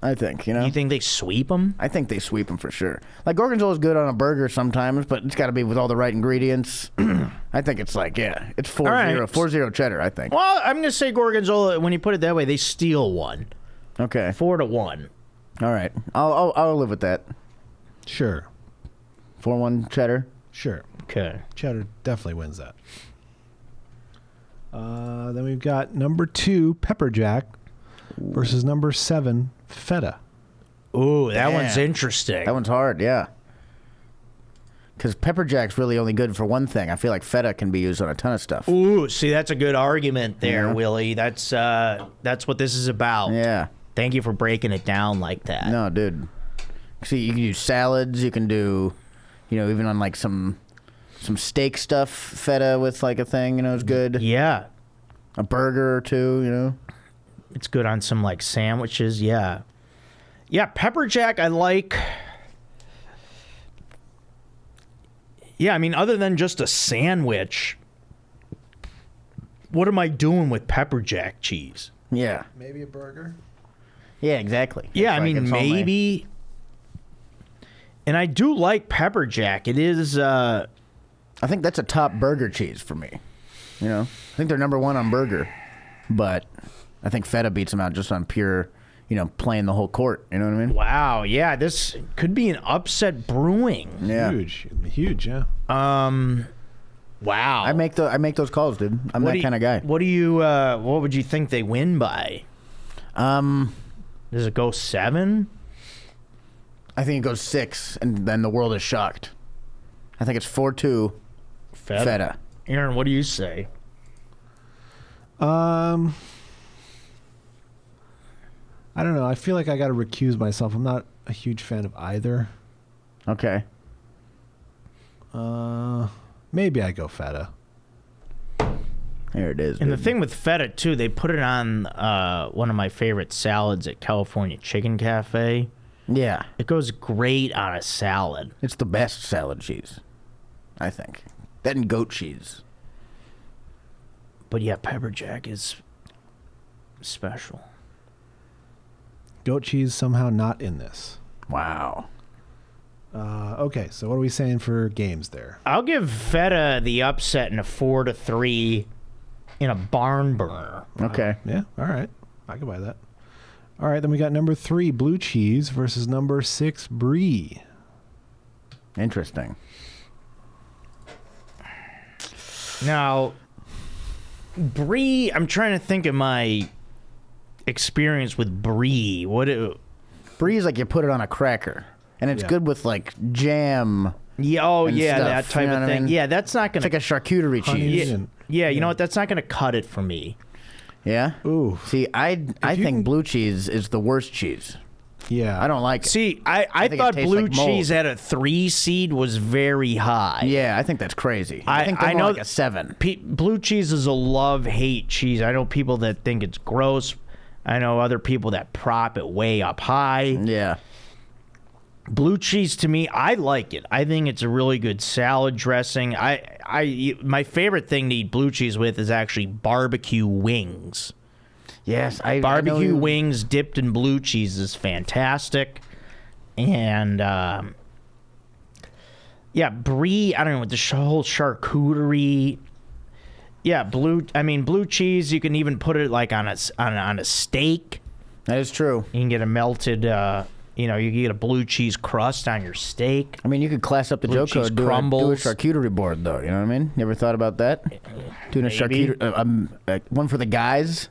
I think, You think they sweep them? I think they sweep them for sure. Like, Gorgonzola's good on a burger sometimes, but it's got to be with all the right ingredients. I think it's it's 4-0. right. 4-0 cheddar, I think. Well, I'm going to say Gorgonzola, when you put it that way, they steal one. Okay. 4-1. All right. I'll live with that. Sure. 4-1 cheddar. Sure. Okay. Cheddar definitely wins that. Then we've got number 2, Pepper Jack, versus number 7, Feta. Ooh, that one's Damn. interesting. That one's hard, yeah. Because pepper jack's really only good for one thing. I feel like feta can be used on a ton of stuff. Ooh, see, that's a good argument there, Yeah. Willie. That's what this is about. Yeah. Thank you for breaking it down like that. No, dude. See, you can do salads. You can do, even on like some steak stuff, feta with like a thing, is good. Yeah. A burger or two, It's good on some like sandwiches, yeah. Yeah, pepper jack I like. Yeah, I mean, other than just a sandwich, what am I doing with pepper jack cheese? Yeah. Maybe a burger? Yeah, exactly. Yeah, It's I like mean, it's all maybe. And I do like pepper jack. It is, I think that's a top burger cheese for me. I think they're number 1 on burger. But I think feta beats them out just on pure, playing the whole court. You know what I mean? wow, yeah, this could be an upset brewing. Yeah. Huge, yeah. Wow. I make those calls, dude. I'm that kind of guy. What would you think they win by? Does it go 7? I think it goes 6, and then the world is shocked. I think it's 4-2 feta. Aaron, what do you say? I don't know. I feel like I got to recuse myself. I'm not a huge fan of either. Okay. Maybe I go feta. There it is. And the dude. thing with feta too, they put it on one of my favorite salads at California Chicken Cafe. Yeah. It goes great on a salad. It's the best salad cheese, I think. That and goat cheese. But yeah, pepper jack is special. Goat cheese somehow not in this. Wow. Okay, so what are we saying for games there? I'll give feta the upset in a 4-3 in a barn burner. Okay. Yeah, all right. I can buy that. All right, then we got number 3, blue cheese, versus number 6, brie. Interesting. Now, brie, I'm trying to think of my experience with brie. Brie is like you put it on a cracker, and it's Yeah. good with like jam. Yeah, oh and yeah, stuff, that type you know of what I thing. mean? Yeah, that's not It's gonna. like a charcuterie Honey cheese. and- Yeah, you know what? That's not gonna cut it for me. Yeah. Ooh. See, I you think can- blue cheese is the worst cheese. Yeah. I don't like it. See, I think it thought tastes blue like mold. cheese at a 3 seed was very high. Yeah, I think that's crazy. I think I they're more know like a 7. Blue cheese is a love-hate cheese. I know people that think it's gross. I know other people that prop it way up high. Yeah. Blue cheese to me, I like it. I think it's a really good salad dressing. My favorite thing to eat blue cheese with is actually barbecue wings. Yes, I know Barbecue you- wings dipped in blue cheese is fantastic. And yeah, brie, I don't know, with the whole charcuterie. Yeah, blue cheese, you can even put it like on a steak. That is true. You can get a melted you can get a blue cheese crust on your steak. I mean, you could class up the Blue joke cheese code, do a crumbles. charcuterie board, though. You know what I mean? You ever thought about that? Doing a Maybe. charcuterie, one for the guys.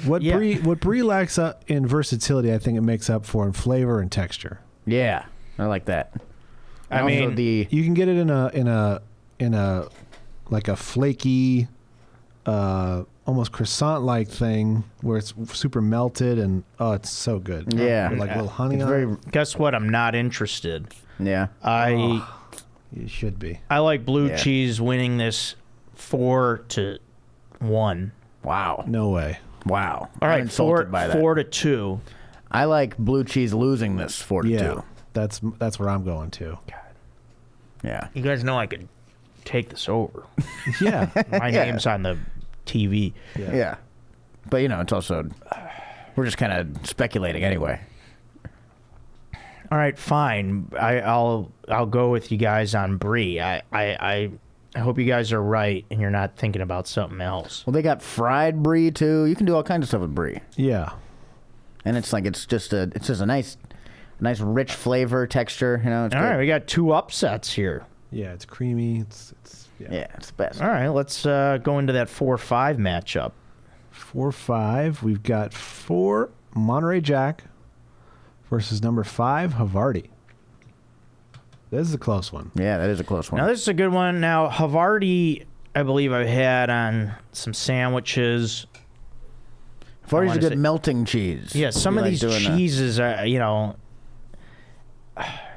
What Yeah. brie lacks in versatility, I think it makes up for in flavor and texture. Yeah, I like that. I And also mean, the You can get it in a like a flaky, almost croissant-like thing where it's super melted and it's so good. Yeah. With, like a little honey It's on very it. Guess what? I'm not interested. yeah. You should be. I like blue Yeah. cheese winning this 4-1. Wow. No way. Wow. All I'm right, insulted by that. 4-2. I like blue cheese losing this 4-2. Yeah. That's where I'm going to. Yeah. You guys know I could take this over. Yeah. My Yeah. name's on the TV. Yeah. But it's also we're just kind of speculating anyway. All right, fine. I'll go with you guys on brie. I hope you guys are right and you're not thinking about something else. Well, they got fried brie too. You can do all kinds of stuff with brie, Yeah. and it's just a nice rich flavor texture. It's All good. right, we got 2 upsets here. Yeah, it's creamy. It's Yeah, it's the best. All right, let's go into that 4-5 matchup. 4-5. We've got 4 Monterey Jack versus number 5 Havarti. This is a close one. Yeah, that is a close one. Now this is a good one. Now Havarti, I believe I've had on some sandwiches. Havarti's a wanna good say- melting cheese. Yeah, some You of like these doing that. cheeses are,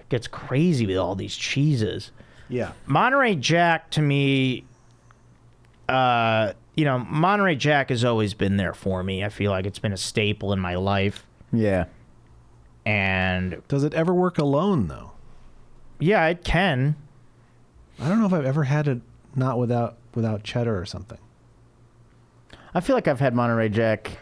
gets crazy with all these cheeses. Yeah. Monterey Jack to me, Monterey Jack has always been there for me. I feel like it's been a staple in my life. Yeah. And Does it ever work alone though? yeah, it can. I don't know if I've ever had it not without cheddar or something. I feel like I've had Monterey Jack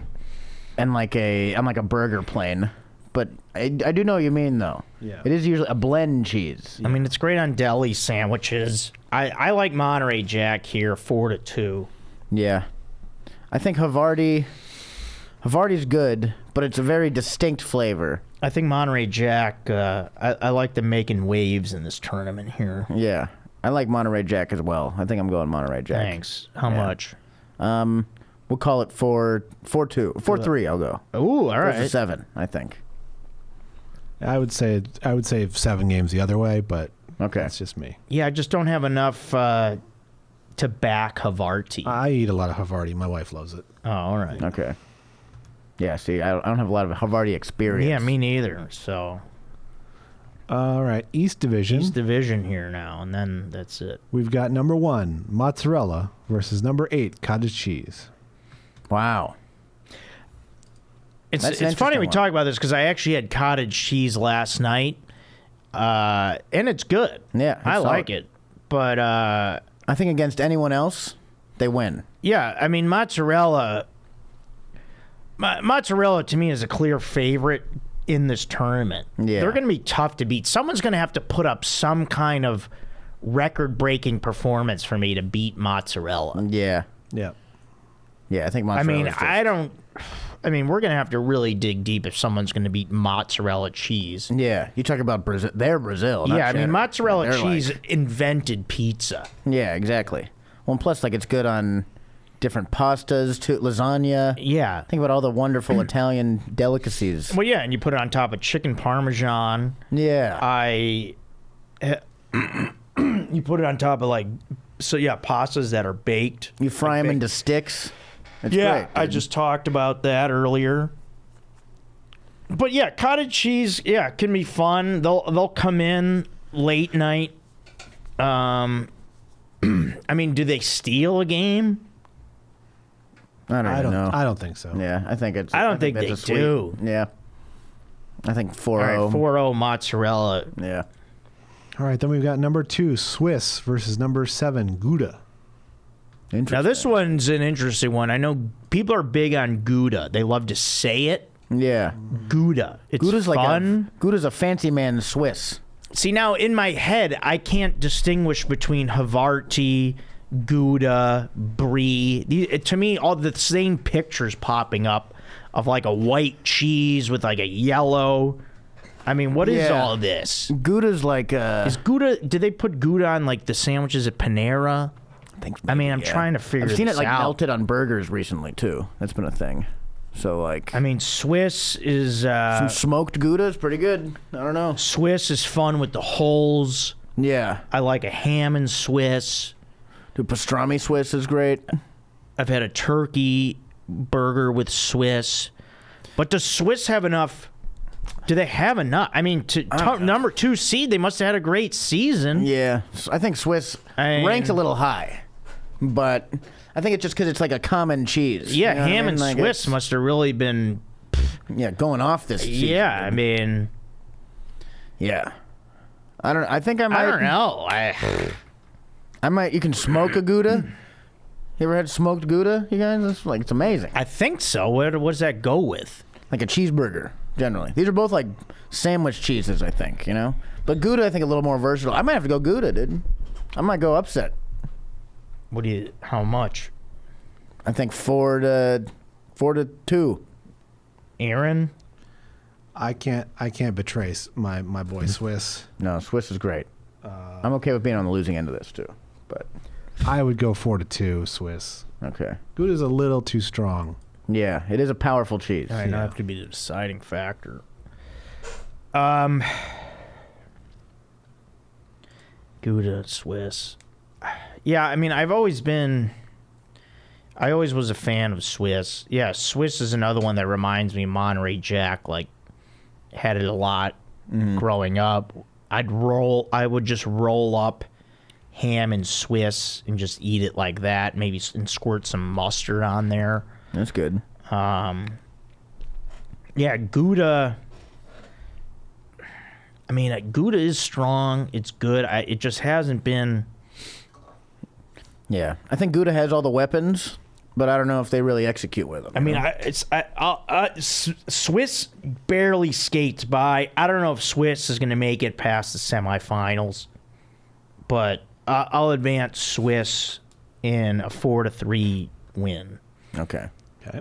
and on like a burger plane, but I do know what you mean though. Yeah. It is usually a blend cheese. I mean, it's great on deli sandwiches. I like Monterey Jack here, 4-2. Yeah. I think Havarti's good, but it's a very distinct flavor. I think Monterey Jack, I like them making waves in this tournament here. Yeah. I like Monterey Jack as well. I think I'm going Monterey Jack. Thanks. How Yeah. much? We'll call it 4-2. 4-3 I'll go. Ooh, all Goes to right. 7, I think. I would say 7 games the other way, but Okay. that's just me. Yeah, I just don't have enough to back Havarti. I eat a lot of Havarti. My wife loves it. Oh, all right. Okay. Yeah, see, I don't have a lot of Havarti experience. Yeah, me neither. So All right, East Division. East Division here now, and then that's it. We've got number 1 mozzarella versus number 8 cottage cheese. Wow. It's That's an funny we interesting one. talk about this because I actually had cottage cheese last night, and it's good. Yeah, it's I solid. like it. But I think against anyone else, they win. yeah, I mean mozzarella to me is a clear favorite in this tournament. Yeah. They're going to be tough to beat. Someone's going to have to put up some kind of record-breaking performance for me to beat mozzarella. Yeah. Yeah. Yeah, I think I mozzarella. mean, we're going to have to really dig deep if someone's going to beat mozzarella cheese. Yeah, you talk about Brazil. They're Brazil. not Yeah, I mean, cheddar. mozzarella They're cheese like- invented pizza. yeah, exactly. Well, and plus, like, it's good on different pastas, too. Lasagna. Yeah. Think about all the wonderful Italian delicacies. Well, yeah, and you put it on top of chicken parmesan. Yeah. You put it on top of pastas that are baked. You fry them into sticks. It's Yeah, great, I dude. just talked about that earlier. But yeah, cottage cheese, can be fun. They'll come in late night. I mean, do they steal a game? I don't know. I don't think so. Yeah, I think it's. I don't think that's they a sweet- do. Yeah. I think 4-0. All right, 4-0 mozzarella. Yeah. All right, then we've got number 2 Swiss versus number 7 Gouda. Interesting. Now this one's an interesting one. I know people are big on Gouda. They love to say it. Yeah. Gouda. It's Gouda's fun. Gouda's a fancy man Swiss. See, now in my head, I can't distinguish between Havarti, Gouda, Brie. To me, all the same pictures popping up of like a white cheese with like a yellow. I mean, what is Yeah. all of this? Gouda's like Is Gouda? Did they put Gouda on like the sandwiches at Panera? I mean, I'm trying to figure I've seen this it like out. melted on burgers recently too. That's been a thing. So like I mean, Swiss is some smoked Gouda is pretty good. I don't know. Swiss is fun with the holes. Yeah. I like a ham and Swiss. Dude, pastrami Swiss is great. I've had a turkey burger with Swiss. But does Swiss have enough? Do they have enough? I mean, number 2 seed, they must have had a great season. Yeah, I think Swiss ranked a little high, but I think it's just because it's like a common cheese. Yeah, you know what I ham mean? and Like Swiss must have really been. Yeah, going off this season. Yeah, I mean, Yeah. I don't. I think I might. I don't know. I might. You can smoke a Gouda. You ever had smoked Gouda? You guys, it's amazing. I think so. What does that go with? Like a cheeseburger. Generally, these are both like sandwich cheeses. I think but Gouda I think a little more versatile. I might have to go Gouda, dude. I might go upset. How much? I think 4-2. Aaron? I can't betray my boy Swiss. No, Swiss is great. I'm okay with being on the losing end of this too, but I would go 4-2 Swiss. okay. Gouda's a little too strong. Yeah, it is a powerful cheese. I know that could be the deciding factor. Gouda, Swiss. Yeah, I mean, I always was a fan of Swiss. Yeah, Swiss is another one that reminds me of Monterey Jack. Like, had it a lot growing up. I would just roll up ham and Swiss and just eat it like that. Maybe and squirt some mustard on there. That's good. Yeah, Gouda. I mean, Gouda is strong. It's good. It just hasn't been. Yeah, I think Gouda has all the weapons, but I don't know if they really execute with them. I mean, Swiss barely skates by. I don't know if Swiss is going to make it past the semifinals, but I'll advance Swiss in a 4-3 win. Okay. Okay.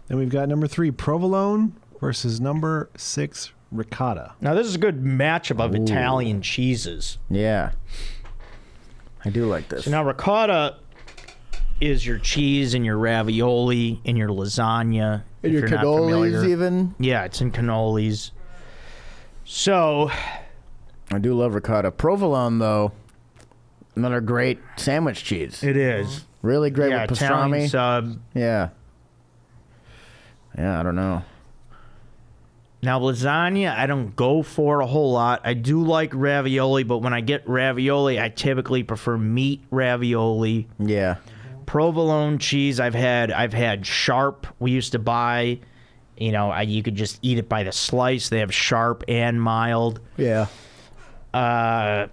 Then we've got number 3 provolone versus number 6 ricotta. Now, this is a good matchup of Italian cheeses. Yeah. I do like this. So now ricotta is your cheese and your ravioli and your lasagna. And your cannolis even. Yeah, it's in cannolis. So I do love ricotta. Provolone, though, another great sandwich cheese. it is. Really great Yeah, with Italian pastrami. sub. Yeah. Yeah, I don't know. Now, lasagna, I don't go for a whole lot. I do like ravioli, but when I get ravioli, I typically prefer meat ravioli. Yeah. Provolone cheese, I've had sharp. We used to buy, you could just eat it by the slice. They have sharp and mild. Yeah. I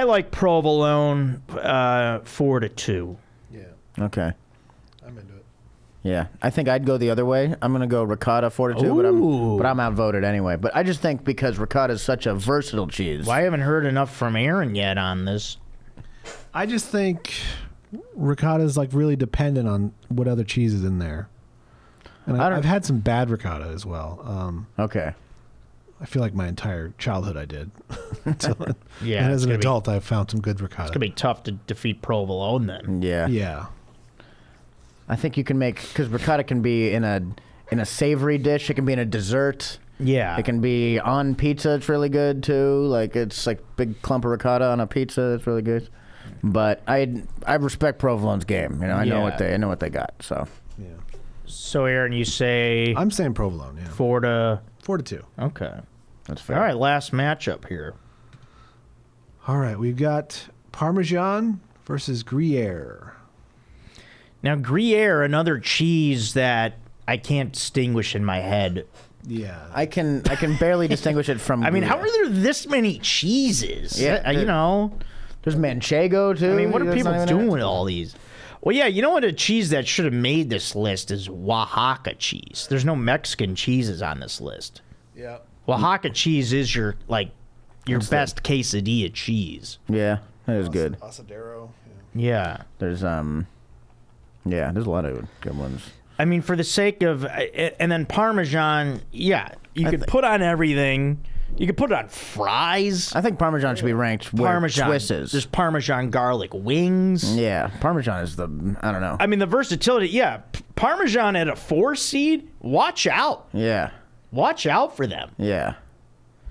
like provolone 4-2. Yeah, Okay. I'm into it. Yeah, I think I'd go the other way. I'm gonna go ricotta 4-2, but I'm outvoted anyway. But I just think because ricotta is such a versatile cheese. Well, I haven't heard enough from Aaron yet on this. I just think ricotta is like really dependent on what other cheese is in there. And I've had some bad ricotta as well. Okay. I feel like my entire childhood I did. Yeah, and as an it's adult, I've found some good ricotta. It's gonna be tough to defeat provolone then. Yeah. Yeah. I think you can make, because ricotta can be in a savory dish. It can be in a dessert. Yeah. It can be on pizza. It's really good too. Like it's like big clump of ricotta on a pizza. It's really good. But I respect provolone's game. I know what they got. So. Yeah. So Aaron, you say I'm saying provolone. Yeah. 4-2. Okay. That's fair. All right, last matchup here. All right, we've got Parmesan versus Gruyere. Now, Gruyere, another cheese that I can't distinguish in my head. Yeah. I can barely distinguish it from. I mean, how Gruyere. are there this many cheeses? Yeah, There's Manchego too. I mean, what are That's people not even doing it. with all these? Well, yeah, you know what? A cheese that should have made this list is Oaxaca cheese. There's no Mexican cheeses on this list. Yeah. Oaxaca cheese is your best quesadilla cheese. Yeah, that is good. Asadero. Yeah. There's there's a lot of good ones. I mean, for the sake of, and then Parmesan, yeah, you could put on everything. You could put it on fries. I think Parmesan should be ranked where Parmesan. Swiss is. There's Parmesan garlic wings. Yeah, Parmesan is I don't know. I mean, the versatility, yeah. Parmesan at a 4 seed, watch out. Yeah. Watch out for them. Yeah.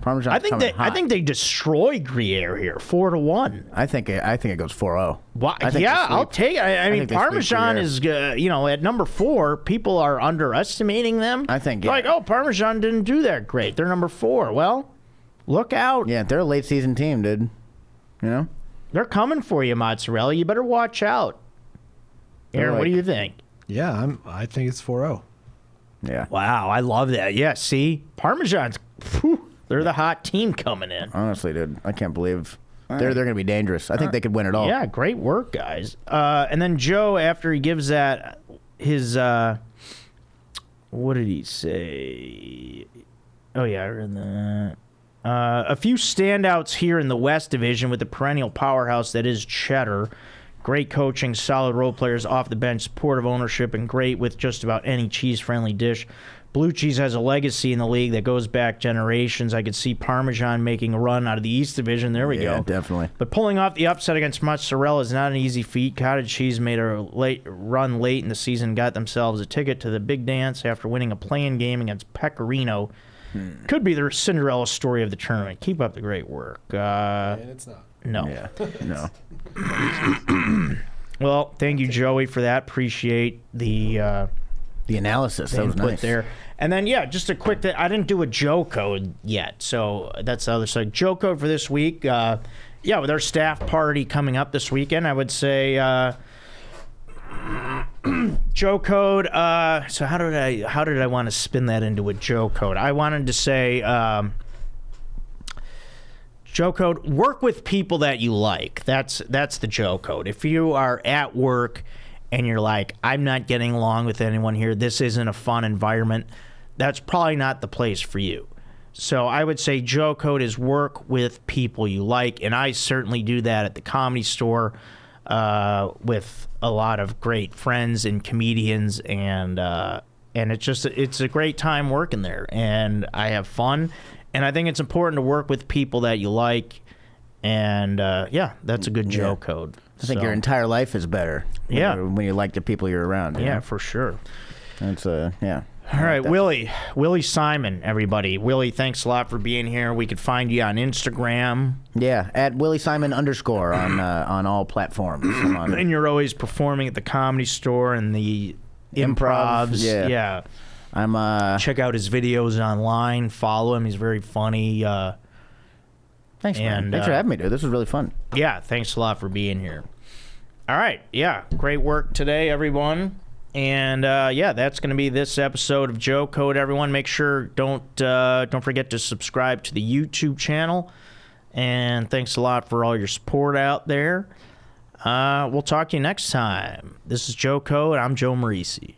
Parmesan's I think coming I hot. think they destroy Gruyere here, 4-1. I think it goes 4-0. Why? I think Yeah, they sweep. I'll take it. I mean, think they sweep Parmesan Gruyere. is, at number 4. People are underestimating them. I think, They're yeah. like, oh, Parmesan didn't do that great. They're number 4. Well, look out. Yeah, they're a late season team, dude. You know? They're coming for you, mozzarella. You better watch out. Aaron, what do you think? Yeah, I think it's 4-0. Yeah. Wow, I love that. Yeah, see? Parmesan's, they're the hot team coming in. Honestly, dude, I can't believe they're going to be dangerous. I think they could win it all. Yeah, great work, guys. And then Joe, after he gives that, his, what did he say? Oh, yeah, I read that. A few standouts here in the West Division with the perennial powerhouse that is Cheddar. Great coaching, solid role players off the bench, supportive ownership, and great with just about any cheese-friendly dish. Blue cheese has a legacy in the league that goes back generations. I could see Parmesan making a run out of the East Division. There we Yeah, go. definitely. But pulling off the upset against mozzarella is not an easy feat. Cottage cheese made a run late in the season, got themselves a ticket to the big dance after winning a play-in game against Pecorino. Could be the Cinderella story of the tournament. Keep up the great work. And it's not. No. Yeah. No. Well, thank you, Joey, for that. Appreciate the analysis. That was input nice. there. And then, yeah, just a quick thing. I didn't do a Joe code yet, so that's the other side. Joe code for this week. With our staff party coming up this weekend, I would say Joe code. So how did I want to spin that into a Joe code? I wanted to say Joe code, work with people that you like. That's the Joe code. If you are at work and you're like, I'm not getting along with anyone here, this isn't a fun environment, that's probably not the place for you. So I would say Joe code is work with people you like, and I certainly do that at the Comedy Store with a lot of great friends and comedians, and it's a great time working there, and I have fun. And I think it's important to work with people that you like. And, that's a good Joe code. I think your entire life is better. When you like the people you're around. Yeah, for sure. That's, yeah. All right, Willie Simon, everybody. Willie, thanks a lot for being here. We could find you on Instagram. Yeah, at Willie Simon _ on all platforms. And you're always performing at the Comedy Store and the improvs. Yeah. I'm check out his videos online. Follow him. He's very funny. Thanks, man. Thanks for having me, dude. This was really fun. Yeah, thanks a lot for being here. All right, yeah, great work today, everyone. And that's going to be this episode of Joe Code. Everyone, make sure don't forget to subscribe to the YouTube channel. And thanks a lot for all your support out there. We'll talk to you next time. This is Joe Code. I'm Joe Marrese.